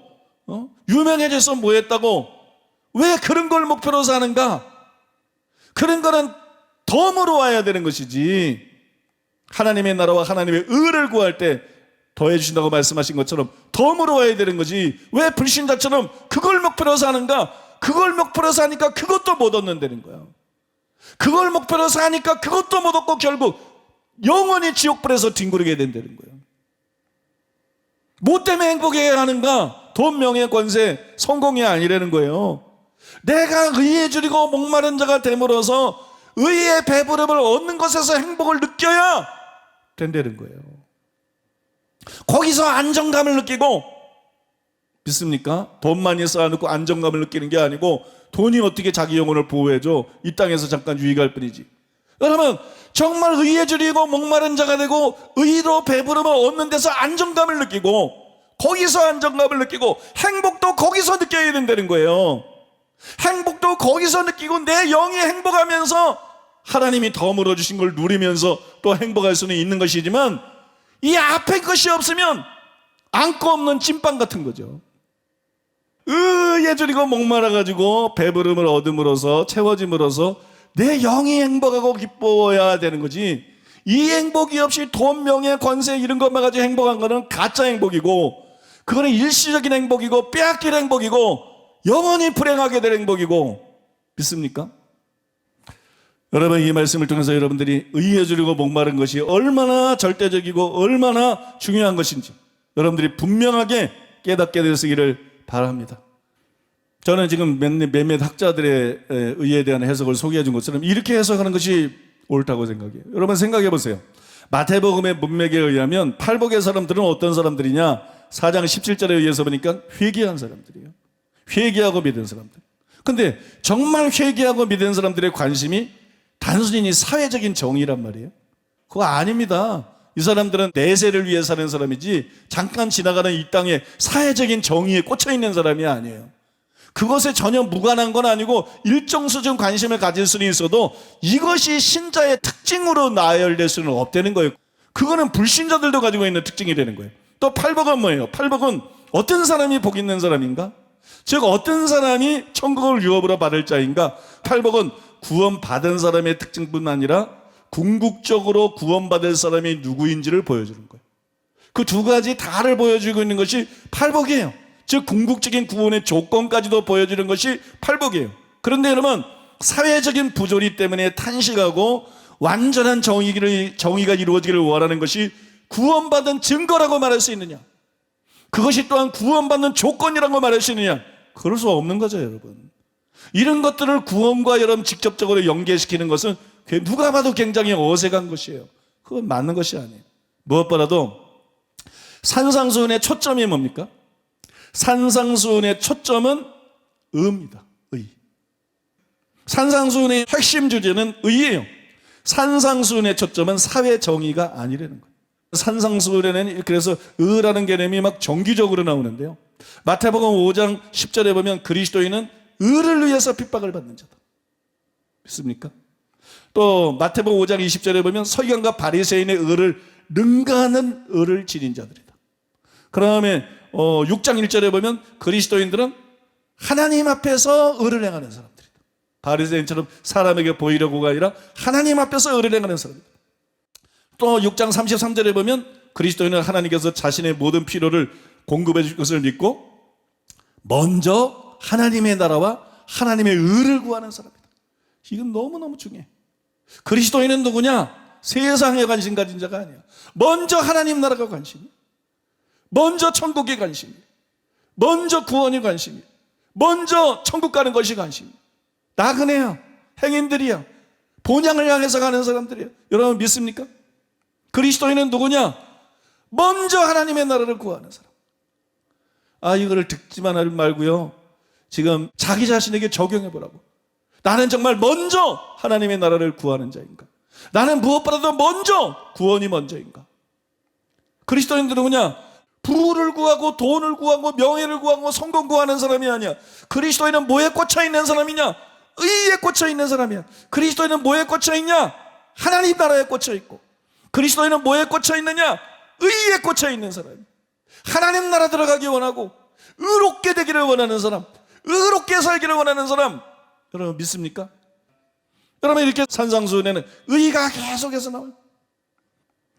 유명해져서 뭐 했다고? 왜 그런 걸 목표로 사는가? 그런 거는 덤으로 와야 되는 것이지. 하나님의 나라와 하나님의 의를 구할 때 더해 주신다고 말씀하신 것처럼 덤으로 와야 되는 거지. 왜 불신자처럼 그걸 목표로 사는가? 그걸 목표로 사니까 그것도 못 얻는다는 거야. 그걸 목표로 사니까 그것도 못 얻고 결국 영원히 지옥불에서 뒹구르게 된다는 거예요. 뭐 때문에 행복해야 하는가? 돈, 명예, 권세, 성공이 아니라는 거예요. 내가 의에 줄이고 목마른 자가 됨으로써 의의 배부름을 얻는 것에서 행복을 느껴야 된다는 거예요. 거기서 안정감을 느끼고, 믿습니까? 돈만이 쌓아놓고 안정감을 느끼는 게 아니고 돈이 어떻게 자기 영혼을 보호해줘? 이 땅에서 잠깐 유익할 뿐이지. 여러분, 정말 의에 줄이고 목마른 자가 되고 의로 배부름을 얻는 데서 안정감을 느끼고 거기서 안정감을 느끼고 행복도 거기서 느껴야 된다는 거예요. 행복도 거기서 느끼고 내 영이 행복하면서 하나님이 덤으로 주신 걸 누리면서 또 행복할 수는 있는 것이지만 이 앞에 것이 없으면 안고 없는 찐빵 같은 거죠. 의에 줄이고 목말라가지고 배부름을 얻음으로써 채워짐으로써 내 영이 행복하고 기뻐야 되는 거지. 이 행복이 없이 돈, 명예, 권세 이런 것만 가지고 행복한 거는 가짜 행복이고 그거는 일시적인 행복이고 빼앗길 행복이고 영원히 불행하게 될 행복이고, 믿습니까? 여러분, 이 말씀을 통해서 여러분들이 의에 줄이고 목마른 것이 얼마나 절대적이고 얼마나 중요한 것인지 여러분들이 분명하게 깨닫게 되시기를 바랍니다. 저는 지금 몇몇 학자들의 의에 대한 해석을 소개해 준 것처럼 이렇게 해석하는 것이 옳다고 생각해요. 여러분 생각해 보세요. 마태복음의 문맥에 의하면 팔복의 사람들은 어떤 사람들이냐? 4장 17절에 의해서 보니까 회개한 사람들이에요. 회개하고 믿은 사람들. 근데 정말 회개하고 믿은 사람들의 관심이 단순히 사회적인 정의란 말이에요. 그거 아닙니다. 이 사람들은 내세를 위해 사는 사람이지 잠깐 지나가는 이 땅에 사회적인 정의에 꽂혀 있는 사람이 아니에요. 그것에 전혀 무관한 건 아니고 일정 수준 관심을 가질 수는 있어도 이것이 신자의 특징으로 나열될 수는 없다는 거예요. 그거는 불신자들도 가지고 있는 특징이 되는 거예요. 또 팔복은 뭐예요? 팔복은 어떤 사람이 복 있는 사람인가? 즉 어떤 사람이 천국을 유업으로 받을 자인가? 팔복은 구원받은 사람의 특징뿐 아니라 궁극적으로 구원받을 사람이 누구인지를 보여주는 거예요. 그 두 가지 다를 보여주고 있는 것이 팔복이에요. 즉 궁극적인 구원의 조건까지도 보여주는 것이 팔복이에요. 그런데 여러분, 사회적인 부조리 때문에 탄식하고 완전한 정의가 이루어지기를 원하는 것이 구원받은 증거라고 말할 수 있느냐? 그것이 또한 구원받는 조건이라고 말할 수 있느냐? 그럴 수 없는 거죠, 여러분. 이런 것들을 구원과 여러분 직접적으로 연계시키는 것은 누가 봐도 굉장히 어색한 것이에요. 그건 맞는 것이 아니에요. 무엇보다도 산상수훈의 초점이 뭡니까? 산상수훈의 초점은 의입니다. 의. 산상수훈의 핵심 주제는 의예요. 산상수훈의 초점은 사회 정의가 아니라는 거예요. 산상수훈에는 그래서 의라는 개념이 막 정기적으로 나오는데요. 마태복음 5장 10절에 보면 그리스도인은 의를 위해서 핍박을 받는 자다. 믿습니까? 또 마태복음 5장 20절에 보면 서기관과 바리새인의 의를 능가하는 의를 지닌 자들이다. 그 다음에 6장 1절에 보면 그리스도인들은 하나님 앞에서 의를 행하는 사람들이다. 바리새인처럼 사람에게 보이려고가 아니라 하나님 앞에서 의를 행하는 사람이다. 또 6장 33절에 보면 그리스도인은 하나님께서 자신의 모든 필요를 공급해 줄 것을 믿고 먼저 하나님의 나라와 하나님의 의를 구하는 사람이다. 이건 너무너무 중요해. 그리스도인은 누구냐? 세상에 관심 가진 자가 아니야. 먼저 하나님 나라가 관심이야. 먼저 천국에 관심이야. 먼저 구원이 관심이야. 먼저 천국 가는 것이 관심이야. 나그네야, 행인들이야, 본향을 향해서 가는 사람들이야. 여러분 믿습니까? 그리스도인은 누구냐? 먼저 하나님의 나라를 구하는 사람. 이거를 듣지만 말고요, 지금 자기 자신에게 적용해 보라고. 나는 정말 먼저 하나님의 나라를 구하는 자인가? 나는 무엇보다도 먼저 구원이 먼저인가? 그리스도인들은 누구냐? 부를 구하고 돈을 구하고 명예를 구하고 성공 구하는 사람이 아니야. 그리스도인은 뭐에 꽂혀 있는 사람이냐? 의에 꽂혀 있는 사람이야. 그리스도인은 뭐에 꽂혀 있냐? 하나님 나라에 꽂혀 있고. 그리스도인은 뭐에 꽂혀 있느냐? 의에 꽂혀 있는 사람이야. 하나님 나라 들어가기 원하고 의롭게 되기를 원하는 사람, 의롭게 살기를 원하는 사람, 여러분 믿습니까? 여러분 이렇게 산상수훈에는 의가 계속해서 나와요.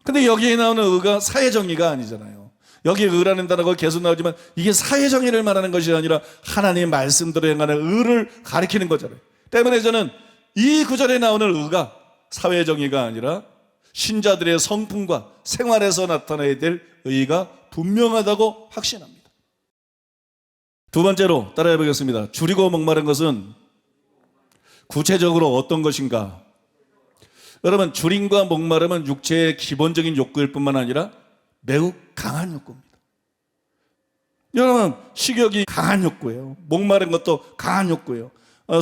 근데 여기에 나오는 의가 사회정의가 아니잖아요. 여기에 의라는 단어가 계속 나오지만 이게 사회정의를 말하는 것이 아니라 하나님의 말씀대로 행하는 의를 가리키는 거잖아요. 때문에 저는 이 구절에 나오는 의가 사회정의가 아니라 신자들의 성품과 생활에서 나타나야 될 의가 분명하다고 확신합니다. 두 번째로 따라해 보겠습니다. 줄이고 목마른 것은 구체적으로 어떤 것인가? 여러분, 줄임과 목마름은 육체의 기본적인 욕구일 뿐만 아니라 매우 강한 욕구입니다. 여러분, 식욕이 강한 욕구예요. 목마른 것도 강한 욕구예요.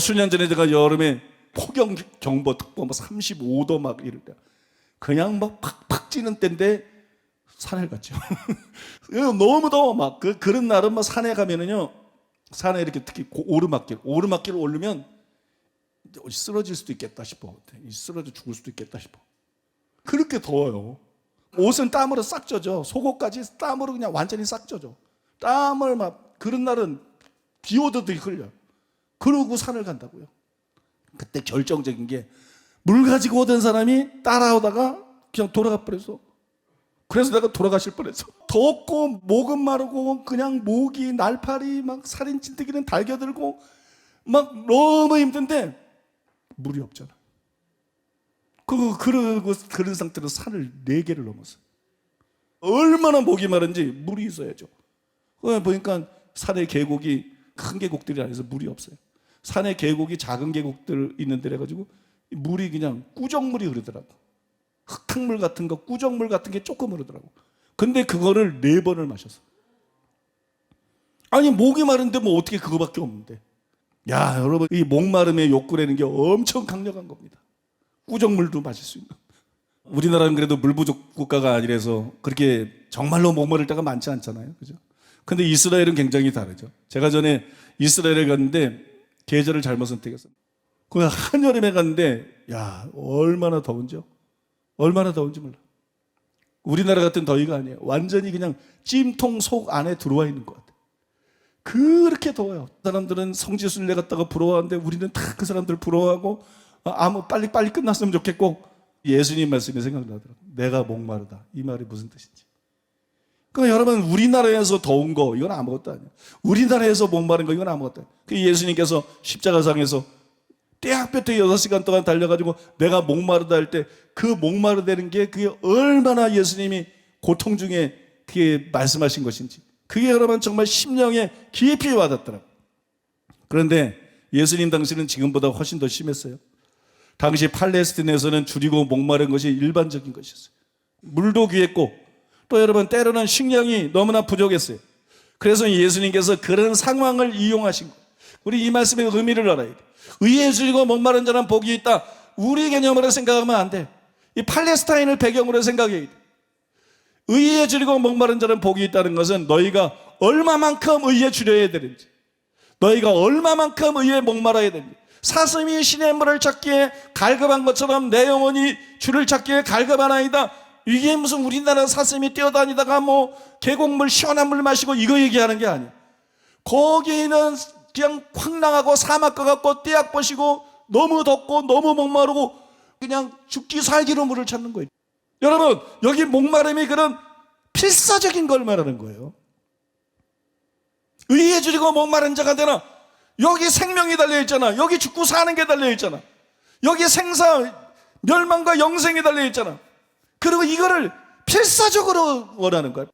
수년 전에 제가 여름에 폭염경보특보 35도 막 이럴 때 그냥 막 팍팍 찌는 때인데 산을 갔죠. 너무 더워. 막 그런 날은 막 산에 가면은요, 산에 이렇게 특히 오르막길 오르면 쓰러질 수도 있겠다 싶어. 쓰러져 죽을 수도 있겠다 싶어. 그렇게 더워요. 옷은 땀으로 싹 젖어. 속옷까지 땀으로 그냥 완전히 싹 젖어. 땀을 막 그런 날은 비 오듯이 흘려. 그러고 산을 간다고요. 그때 결정적인 게 물 가지고 오던 사람이 따라오다가 그냥 돌아가 버렸어. 그래서 내가 돌아가실 뻔했어. 덥고 목은 마르고 그냥 목이 날파리 막 살인 찐뜨기는 달겨들고 막 너무 힘든데 물이 없잖아. 그러고 그런 상태로 산을 4개를 넘었어. 얼마나 목이 마른지 물이 있어야죠. 보니까 산에 계곡이 큰 계곡들이 아니라서 물이 없어요. 산에 계곡이 작은 계곡들 있는 데래 가지고 물이 그냥 꾸정물이 흐르더라고. 흙탕물 같은 거, 꾸정물 같은 게 조금 흐르더라고. 근데 그거를 4번을 마셨어. 아니 목이 마른데 뭐 어떻게 그거밖에 없는데. 야, 여러분, 이 목마름의 욕구라는 게 엄청 강력한 겁니다. 꾸정물도 마실 수 있는. 우리나라는 그래도 물 부족 국가가 아니라서 그렇게 정말로 목마를 때가 많지 않잖아요. 그죠? 근데 이스라엘은 굉장히 다르죠. 제가 전에 이스라엘에 갔는데 계절을 잘못 선택했어요. 그 한여름에 갔는데 야, 얼마나 더운지요? 얼마나 더운지 몰라. 우리나라 같은 더위가 아니에요. 완전히 그냥 찜통 속 안에 들어와 있는 것 같아요. 그렇게 더워요. 사람들은 성지순례 갔다가 부러워하는데 우리는 다 그 사람들 부러워하고 빨리 끝났으면 좋겠고 예수님 말씀이 생각나더라고요. 내가 목마르다. 이 말이 무슨 뜻인지. 그러니까 여러분, 우리나라에서 더운 거 이건 아무것도 아니에요. 우리나라에서 목마른 거 이건 아무것도 아니에요. 그 예수님께서 십자가상에서 떼학볕에 6시간 동안 달려가지고 내가 목마르다 할 때 그 목마르다는 게 그게 얼마나 예수님이 고통 중에 그게 말씀하신 것인지 그게 여러분 정말 심령에 깊이 와닿더라고요. 그런데 예수님 당시는 지금보다 훨씬 더 심했어요. 당시 팔레스틴에서는 줄이고 목마른 것이 일반적인 것이었어요. 물도 귀했고 또 여러분 때로는 식량이 너무나 부족했어요. 그래서 예수님께서 그런 상황을 이용하신 거예요. 우리 이 말씀의 의미를 알아야 돼요. 의에 줄이고 목마른 자는 복이 있다. 우리 개념으로 생각하면 안 돼. 이 팔레스타인을 배경으로 생각해야 돼. 의에 줄이고 목마른 자는 복이 있다는 것은 너희가 얼마만큼 의에 줄여야 되는지, 너희가 얼마만큼 의에 목말아야 되는지. 사슴이 시냇물을 찾기에 갈급한 것처럼 내 영혼이 주를 찾기에 갈급하나이다. 이게 무슨 우리나라 사슴이 뛰어다니다가 뭐 계곡물 시원한 물 마시고 이거 얘기하는 게 아니에요. 거기는 그냥 황량하고 사막과 같고 떼약 버시고 너무 덥고 너무 목마르고 그냥 죽기 살기로 물을 찾는 거예요. 여러분, 여기 목마름이 그런 필사적인 걸 말하는 거예요. 의에 줄이고 목마른 자가 되나, 여기 생명이 달려있잖아. 여기 죽고 사는 게 달려있잖아. 여기 생사 멸망과 영생이 달려있잖아. 그리고 이거를 필사적으로 원하는 거야.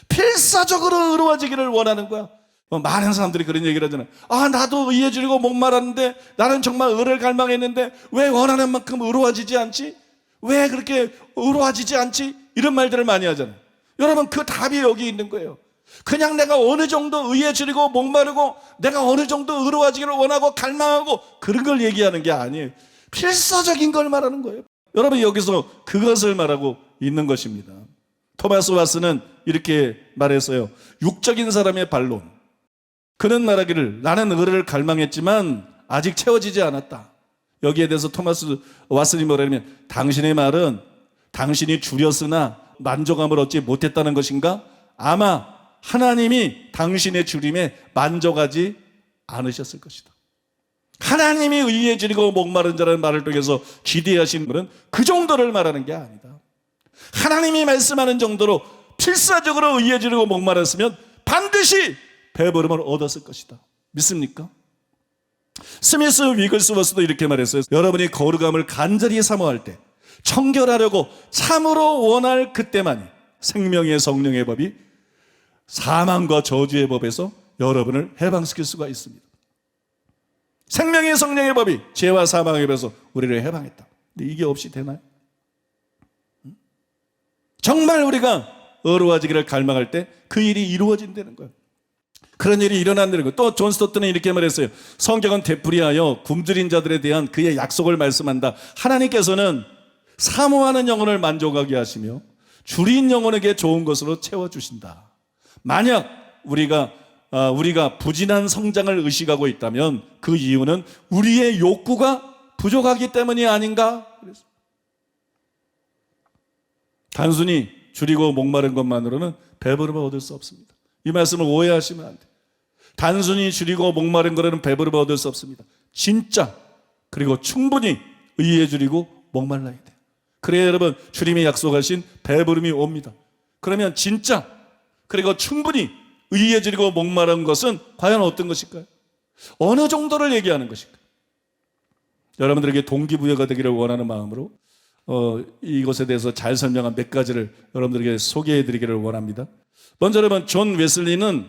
필사적으로 의로워지기를 원하는 거야. 많은 사람들이 그런 얘기를 하잖아요. 나도 의에 줄이고 목말랐는데, 나는 정말 의를 갈망했는데 왜 원하는 만큼 의로워지지 않지? 왜 그렇게 의로워지지 않지? 이런 말들을 많이 하잖아요. 여러분, 그 답이 여기 있는 거예요. 그냥 내가 어느 정도 의에 줄이고 목마르고 내가 어느 정도 의로워지기를 원하고 갈망하고 그런 걸 얘기하는 게 아니에요. 필사적인 걸 말하는 거예요. 여러분, 여기서 그것을 말하고 있는 것입니다. 토마스 와스는 이렇게 말했어요. 육적인 사람의 반론. 그는 말하기를, 나는 의를 갈망했지만 아직 채워지지 않았다. 여기에 대해서 토마스 와슨이 뭐라냐면, 당신의 말은 당신이 줄였으나 만족함을 얻지 못했다는 것인가? 아마 하나님이 당신의 줄임에 만족하지 않으셨을 것이다. 하나님이 의에 줄이고 목마른 자라는 말을 통해서 기대하신 분은 그 정도를 말하는 게 아니다. 하나님이 말씀하는 정도로 필사적으로 의에 줄이고 목마랐으면 반드시 배부름을 얻었을 것이다. 믿습니까? 스미스 위글스워스도 이렇게 말했어요. 여러분이 거룩함을 간절히 사모할 때, 청결하려고 참으로 원할 그때만이 생명의 성령의 법이 사망과 저주의 법에서 여러분을 해방시킬 수가 있습니다. 생명의 성령의 법이 죄와 사망의 법에서 우리를 해방했다. 근데 이게 없이 되나요? 정말 우리가 의로워지기를 갈망할 때 그 일이 이루어진다는 거예요. 그런 일이 일어난다는 거예요. 또 존 스토트는 이렇게 말했어요. 성경은 되풀이하여 굶주린 자들에 대한 그의 약속을 말씀한다. 하나님께서는 사모하는 영혼을 만족하게 하시며 줄인 영혼에게 좋은 것으로 채워주신다. 만약 우리가 부진한 성장을 의식하고 있다면 그 이유는 우리의 욕구가 부족하기 때문이 아닌가? 단순히 줄이고 목마른 것만으로는 배부름을 얻을 수 없습니다. 이 말씀을 오해하시면 안 돼요. 단순히 줄이고 목마른 거로는 배부름을 얻을 수 없습니다. 진짜 그리고 충분히 의에 줄이고 목말라야 돼요. 그래야 여러분 주님이 약속하신 배부름이 옵니다. 그러면 진짜 그리고 충분히 의에 줄이고 목마른 것은 과연 어떤 것일까요? 어느 정도를 얘기하는 것일까요? 여러분들에게 동기부여가 되기를 원하는 마음으로 이것에 대해서 잘 설명한 몇 가지를 여러분들에게 소개해드리기를 원합니다. 먼저 여러분, 존 웨슬리는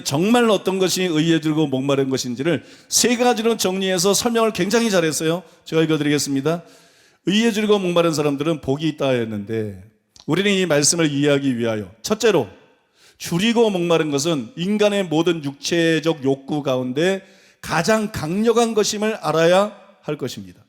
정말 어떤 것이 의에 줄이고 목마른 것인지를 세 가지로 정리해서 설명을 굉장히 잘했어요. 제가 읽어드리겠습니다. 의에 줄이고 목마른 사람들은 복이 있다 했는데, 우리는 이 말씀을 이해하기 위하여 첫째로, 줄이고 목마른 것은 인간의 모든 육체적 욕구 가운데 가장 강력한 것임을 알아야 할 것입니다.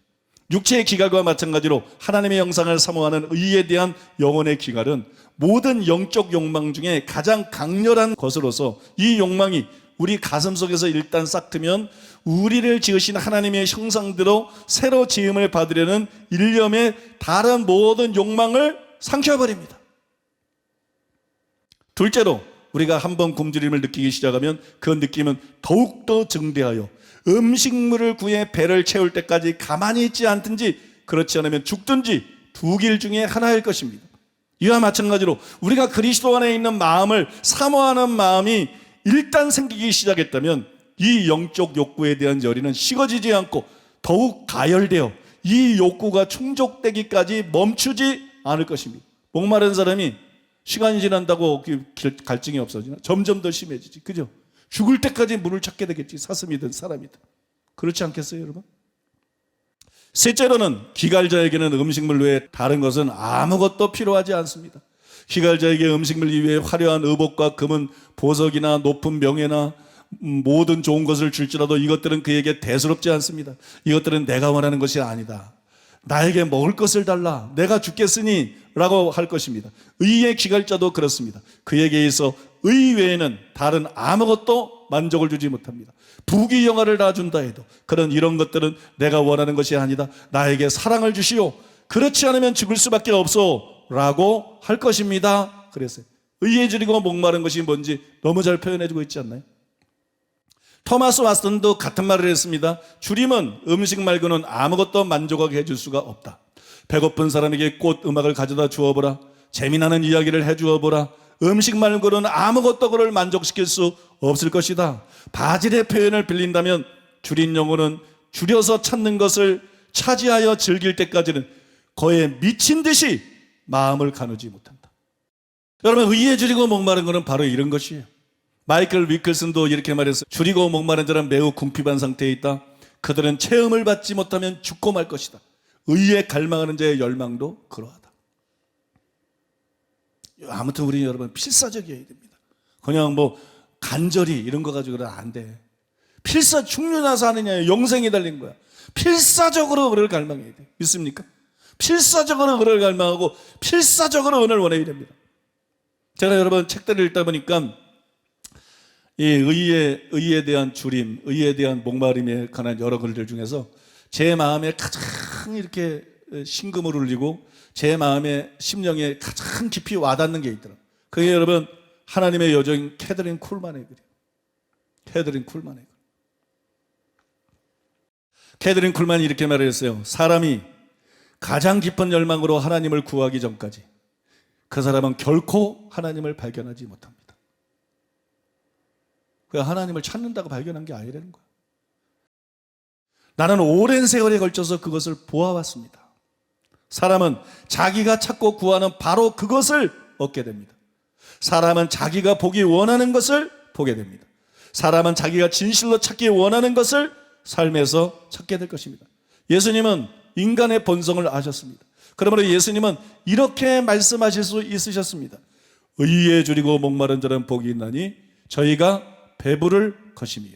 육체의 기갈과 마찬가지로 하나님의 형상을 사모하는 의에 대한 영혼의 기갈은 모든 영적 욕망 중에 가장 강렬한 것으로서 이 욕망이 우리 가슴 속에서 일단 싹 트면 우리를 지으신 하나님의 형상대로 새로 지음을 받으려는 일념의 다른 모든 욕망을 삼켜버립니다. 둘째로, 우리가 한번 굶주림을 느끼기 시작하면 그 느낌은 더욱더 증대하여 음식물을 구해 배를 채울 때까지 가만히 있지 않든지 그렇지 않으면 죽든지 두 길 중에 하나일 것입니다. 이와 마찬가지로 우리가 그리스도 안에 있는 마음을 사모하는 마음이 일단 생기기 시작했다면 이 영적 욕구에 대한 열의는 식어지지 않고 더욱 가열되어 이 욕구가 충족되기까지 멈추지 않을 것입니다. 목마른 사람이 시간이 지난다고 갈증이 없어지나? 점점 더 심해지지. 그죠? 죽을 때까지 물을 찾게 되겠지. 사슴이든 사람이든. 그렇지 않겠어요, 여러분? 셋째로는 기갈자에게는 음식물 외에 다른 것은 아무것도 필요하지 않습니다. 기갈자에게 음식물 이외에 화려한 의복과 금은 보석이나 높은 명예나 모든 좋은 것을 줄지라도 이것들은 그에게 대수롭지 않습니다. 이것들은 내가 원하는 것이 아니다. 나에게 먹을 것을 달라. 내가 죽겠으니 라고 할 것입니다. 의의 기갈자도 그렇습니다. 그에게 있어 의 외에는 다른 아무것도 만족을 주지 못합니다. 부귀 영화를 다 준다 해도 그런 이런 것들은 내가 원하는 것이 아니다. 나에게 사랑을 주시오. 그렇지 않으면 죽을 수밖에 없어 라고 할 것입니다. 그랬어요. 의에 줄이고 목마른 것이 뭔지 너무 잘 표현해주고 있지 않나요? 토마스 왓슨도 같은 말을 했습니다. 주림은 음식 말고는 아무것도 만족하게 해줄 수가 없다. 배고픈 사람에게 꽃 음악을 가져다 주어보라. 재미나는 이야기를 해주어보라. 음식 말고는 아무것도 그를 만족시킬 수 없을 것이다. 바질의 표현을 빌린다면 줄인 영혼은 줄여서 찾는 것을 차지하여 즐길 때까지는 거에 미친 듯이 마음을 가누지 못한다. 여러분, 의에 줄이고 목마른 것은 바로 이런 것이에요. 마이클 위클슨도 이렇게 말했어요. 줄이고 목마른 자는 매우 궁핍한 상태에 있다. 그들은 체험을 받지 못하면 죽고 말 것이다. 의에 갈망하는 자의 열망도 그러하다. 아무튼 우리 여러분 필사적이어야 됩니다. 그냥 뭐 간절히 이런 거 가지고는 안 돼. 필사 죽는 나서 하느냐, 영생이 달린 거야. 필사적으로 그를 갈망해야 돼. 믿습니까? 필사적으로 그를 갈망하고 필사적으로 은혜를 원해야 됩니다. 제가 여러분 책들을 읽다 보니까 이 의에 대한 줄임, 의에 대한 목마름에 관한 여러 글들 중에서 제 마음에 가장 이렇게 심금을 울리고 제 마음의 심령에 가장 깊이 와닿는 게 있더라고요. 그게 여러분 하나님의 여종인 캐더린 쿨만의 글이에요. 캐더린 쿨만의 글. 캐더린 쿨만이 이렇게 말했어요. 사람이 가장 깊은 열망으로 하나님을 구하기 전까지 그 사람은 결코 하나님을 발견하지 못합니다. 그러니까 하나님을 찾는다고 발견한 게 아니라는 거예요. 나는 오랜 세월에 걸쳐서 그것을 보아왔습니다. 사람은 자기가 찾고 구하는 바로 그것을 얻게 됩니다. 사람은 자기가 보기 원하는 것을 보게 됩니다. 사람은 자기가 진실로 찾기 원하는 것을 삶에서 찾게 될 것입니다. 예수님은 인간의 본성을 아셨습니다. 그러므로 예수님은 이렇게 말씀하실 수 있으셨습니다. 의에 줄이고 목마른 자는 복이 있나니 저희가 배부를 것이며.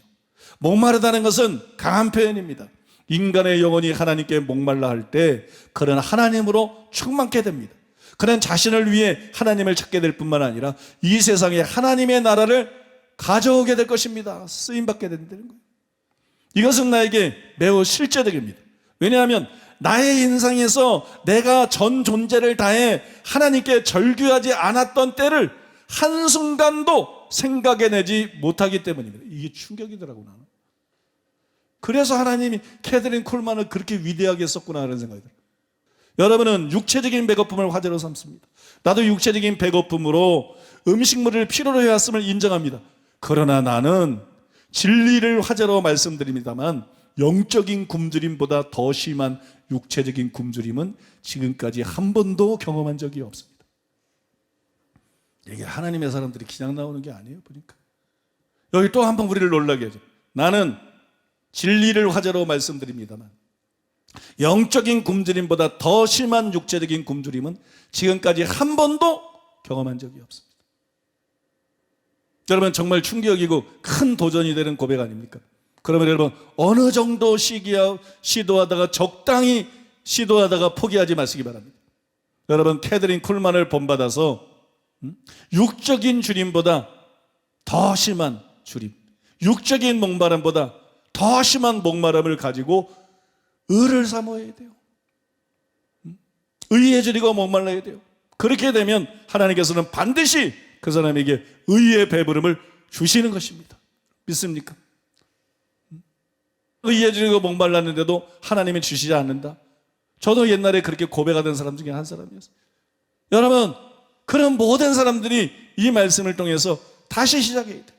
목마르다는 것은 강한 표현입니다. 인간의 영혼이 하나님께 목말라 할 때 그는 하나님으로 충만케 됩니다. 그는 자신을 위해 하나님을 찾게 될 뿐만 아니라 이 세상에 하나님의 나라를 가져오게 될 것입니다. 쓰임받게 된다는 거예요. 이것은 나에게 매우 실제적입니다. 왜냐하면 나의 인생에서 내가 전 존재를 다해 하나님께 절규하지 않았던 때를 한순간도 생각해내지 못하기 때문입니다. 이게 충격이더라고 나는. 그래서 하나님이 캐더린 콜만을 그렇게 위대하게 썼구나 하는 생각이 들어요. 여러분은 육체적인 배고픔을 화제로 삼습니다. 나도 육체적인 배고픔으로 음식물을 필요로 해왔음을 인정합니다. 그러나 나는 진리를 화제로 말씀드립니다만 영적인 굶주림보다 더 심한 육체적인 굶주림은 지금까지 한 번도 경험한 적이 없습니다. 이게 하나님의 사람들이 그냥 나오는 게 아니에요. 보니까 여기 또 한 번 우리를 놀라게 하죠. 나는 진리를 화제로 말씀드립니다만 영적인 굶주림보다 더 심한 육체적인 굶주림은 지금까지 한 번도 경험한 적이 없습니다. 여러분 정말 충격이고 큰 도전이 되는 고백 아닙니까? 그러면 여러분 어느 정도 시도하다가 적당히 시도하다가 포기하지 마시기 바랍니다. 여러분 캐더린 쿨만을 본받아서 육적인 줄임보다 더 심한 줄임, 육적인 목마름보다 더 심한 목마름을 가지고 의를 사모해야 돼요. 의에 줄이고 목말라야 돼요. 그렇게 되면 하나님께서는 반드시 그 사람에게 의의 배부름을 주시는 것입니다. 믿습니까? 의에 줄이고 목말랐는데도 하나님이 주시지 않는다. 저도 옛날에 그렇게 고백하던 사람 중에 한 사람이었어요. 여러분 그런 모든 사람들이 이 말씀을 통해서 다시 시작해야 돼요.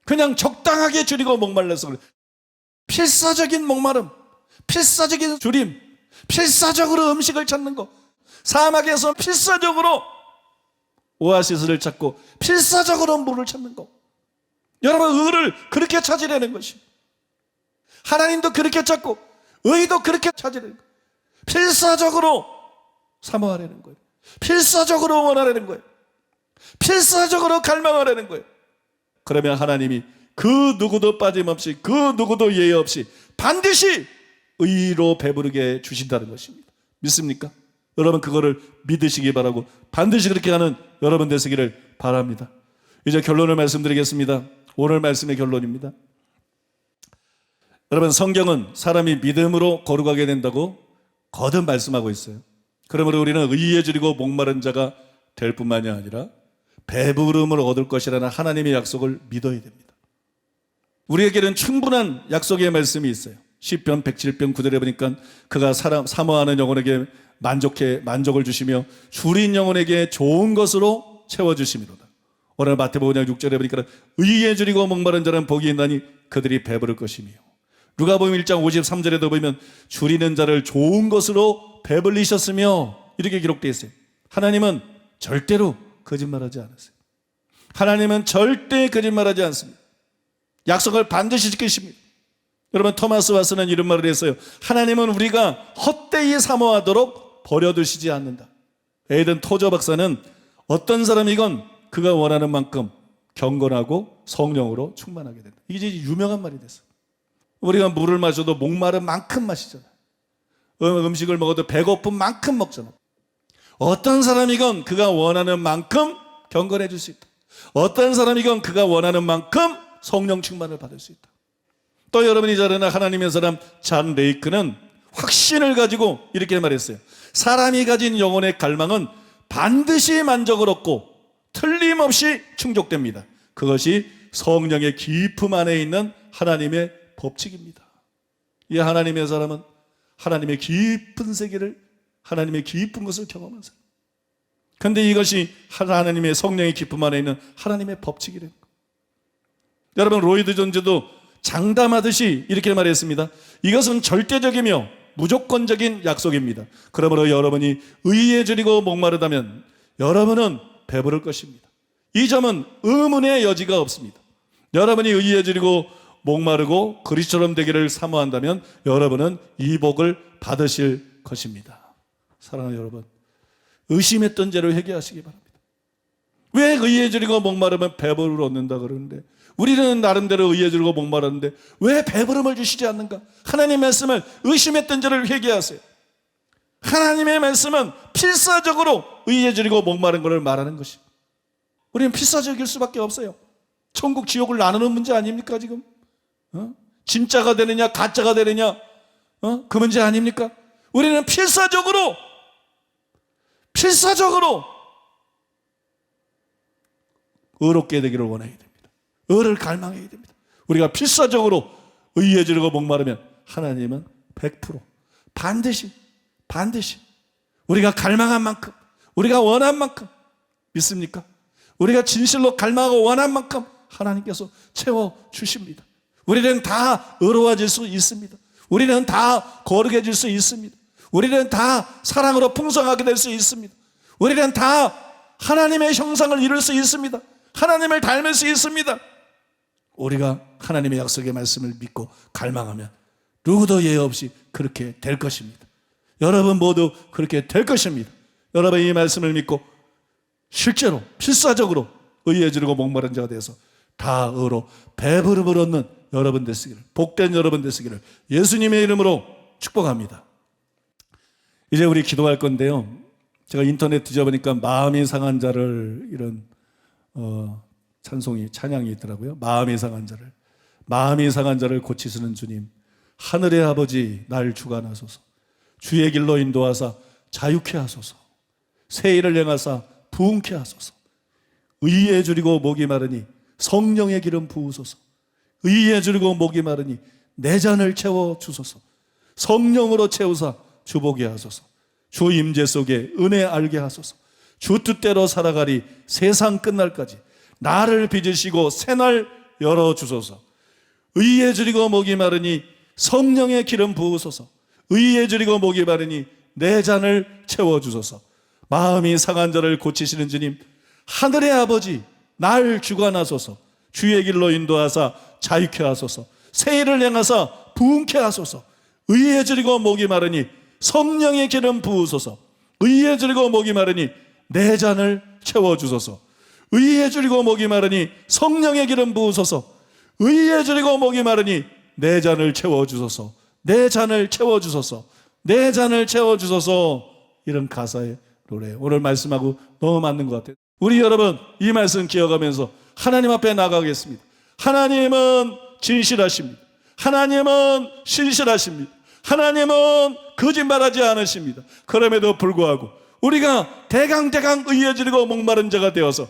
그냥 적당하게 줄이고 목말라서 그래. 필사적인 목마름, 필사적인 줄임, 필사적으로 음식을 찾는 거, 사막에서 필사적으로 오아시스를 찾고 필사적으로 물을 찾는 거. 여러분 의를 그렇게 찾으려는 것이 하나님도 그렇게 찾고 의도 그렇게 찾으려는 거예요. 필사적으로 사모하려는 거예요. 필사적으로 원하려는 거예요. 필사적으로 갈망하려는 거예요. 그러면 하나님이 그 누구도 빠짐없이 그 누구도 예외 없이 반드시 의로 배부르게 주신다는 것입니다. 믿습니까? 여러분 그거를 믿으시기 바라고 반드시 그렇게 하는 여러분 되시기를 바랍니다. 이제 결론을 말씀드리겠습니다. 오늘 말씀의 결론입니다. 여러분 성경은 사람이 믿음으로 거룩하게 된다고 거듭 말씀하고 있어요. 그러므로 우리는 의에 줄이고 목마른 자가 될 뿐만이 아니라 배부름을 얻을 것이라는 하나님의 약속을 믿어야 됩니다. 우리에게는 충분한 약속의 말씀이 있어요. 시편 107편 9절에 보니까 그가 사모하는 영혼에게 만족을 주시며 줄인 영혼에게 좋은 것으로 채워주심이로다. 오늘 마태복음 6절에 보니까 의에 줄이고 목마른 자는 복이 있나니 그들이 배부를 것이며, 누가복음 1장 53절에도 보면 줄이는 자를 좋은 것으로 배불리셨으며 이렇게 기록되어 있어요. 하나님은 절대로 거짓말하지 않으세요. 하나님은 절대 거짓말하지 않습니다. 약속을 반드시 지키십니다. 여러분, 토마스 왓슨은 이런 말을 했어요. 하나님은 우리가 헛되이 사모하도록 버려두시지 않는다. 에이든 토저 박사는 어떤 사람이건 그가 원하는 만큼 경건하고 성령으로 충만하게 된다. 이게 이제 유명한 말이 됐어요. 우리가 물을 마셔도 목마른 만큼 마시잖아요. 음식을 먹어도 배고픈 만큼 먹잖아요. 어떤 사람이건 그가 원하는 만큼 경건해질 수 있다. 어떤 사람이건 그가 원하는 만큼 성령 충만을 받을 수 있다. 또 여러분이 잘 아는 하나님의 사람 잔 레이크는 확신을 가지고 이렇게 말했어요. 사람이 가진 영혼의 갈망은 반드시 만족을 얻고 틀림없이 충족됩니다. 그것이 성령의 깊음 안에 있는 하나님의 법칙입니다. 이 하나님의 사람은 하나님의 깊은 세계를, 하나님의 깊은 것을 경험한 사람. 그런데 이것이 하나님의 성령의 깊음 안에 있는 하나님의 법칙이라는 거예요. 여러분, 로이드 존즈도 장담하듯이 이렇게 말했습니다. 이것은 절대적이며 무조건적인 약속입니다. 그러므로 여러분이 의에 줄이고 목마르다면 여러분은 배부를 것입니다. 이 점은 의문의 여지가 없습니다. 여러분이 의에 줄이고 목마르고 그리스도처럼 되기를 사모한다면 여러분은 이 복을 받으실 것입니다. 사랑하는 여러분, 의심했던 죄를 회개하시기 바랍니다. 왜 의에 줄이고 목마르면 배부름을 얻는다 그러는데, 우리는 나름대로 의에 줄이고 목마르는데 왜 배부름을 주시지 않는가? 하나님의 말씀을 의심했던 죄를 회개하세요. 하나님의 말씀은 필사적으로 의에 줄이고 목마른 것을 말하는 것입니다. 우리는 필사적일 수밖에 없어요. 천국 지옥을 나누는 문제 아닙니까 지금? 진짜가 되느냐 가짜가 되느냐 그 문제 아닙니까? 우리는 필사적으로 의롭게 되기를 원해야 됩니다. 의를 갈망해야 됩니다. 우리가 필사적으로 의에 줄이고 목마르면 하나님은 100% 반드시 우리가 갈망한 만큼, 우리가 원한 만큼, 믿습니까? 우리가 진실로 갈망하고 원한 만큼 하나님께서 채워주십니다. 우리는 다 의로워질 수 있습니다. 우리는 다 거룩해질 수 있습니다. 우리는 다 사랑으로 풍성하게 될 수 있습니다. 우리는 다 하나님의 형상을 이룰 수 있습니다. 하나님을 닮을 수 있습니다. 우리가 하나님의 약속의 말씀을 믿고 갈망하면 누구도 예외 없이 그렇게 될 것입니다. 여러분 모두 그렇게 될 것입니다. 여러분 이 말씀을 믿고 실제로 필사적으로 의에 줄이고 목마른 자가 되어서 다 의로 배부름을 얻는 여러분 되시기를, 복된 여러분 되시기를 예수님의 이름으로 축복합니다. 이제 우리 기도할 건데요, 제가 인터넷 뒤져보니까 마음이 상한 자를 이런 찬양이 있더라고요. 마음이 상한 자를 고치시는 주님, 하늘의 아버지 날 주관하소서. 주의 길로 인도하사 자유케 하소서. 새 일을 행하사 부흥케 하소서. 의에 줄이고 목이 마르니 성령의 기름 부으소서. 의에 줄이고 목이 마르니 내 잔을 채워 주소서. 성령으로 채우사 주보게 하소서. 주 임재 속에 은혜 알게 하소서. 주 뜻대로 살아가리 세상 끝날까지 나를 빚으시고 새날 열어주소서. 의에 줄이고 목이 마르니 성령의 기름 부으소서. 의에 줄이고 목이 마르니 내 잔을 채워주소서. 마음이 상한 자를 고치시는 주님, 하늘의 아버지 날 주관하소서. 주의 길로 인도하사 자유케 하소서. 새 일을 행하사 부흥케 하소서. 의에 줄이고 목이 마르니 성령의 기름 부으소서. 의에 줄이고 목이 마르니 내 잔을 채워주소서. 의에 줄이고 목이 마르니 성령의 기름 부으소서. 의에 줄이고 목이 마르니 내 잔을 채워주소서. 내 잔을 채워주소서. 내 잔을 채워주소서. 이런 가사의 노래, 오늘 말씀하고 너무 맞는 것 같아요. 우리 여러분 이 말씀 기억하면서 하나님 앞에 나가겠습니다. 하나님은 진실하십니다. 하나님은 신실하십니다. 하나님은 거짓말하지 않으십니다. 그럼에도 불구하고 우리가 대강대강 의에 지르고 목마른 자가 되어서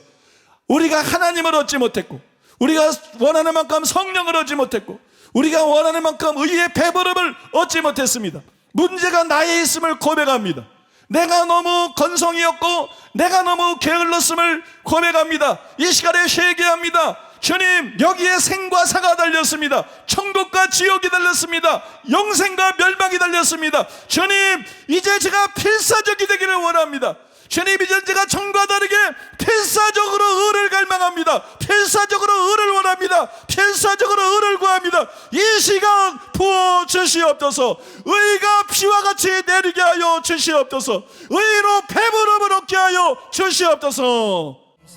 우리가 하나님을 얻지 못했고, 우리가 원하는 만큼 성령을 얻지 못했고, 우리가 원하는 만큼 의의 배부름을 얻지 못했습니다. 문제가 나에 있음을 고백합니다. 내가 너무 건성이었고 내가 너무 게을렀음을 고백합니다. 이 시간에 회개합니다. 주님, 여기에 생과 사가 달렸습니다. 천국과 지옥이 달렸습니다. 영생과 멸망이 달렸습니다. 주님, 이제 제가 필사적이 되기를 원합니다. 주님, 이제 제가 전과 다르게 필사적으로 의를 갈망합니다. 필사적으로 의를 원합니다. 필사적으로 의를 구합니다. 이 시간 부어 주시옵소서. 의가 피와 같이 내리게 하여 주시옵소서. 의로 배부름을 얻게 하여 주시옵소서.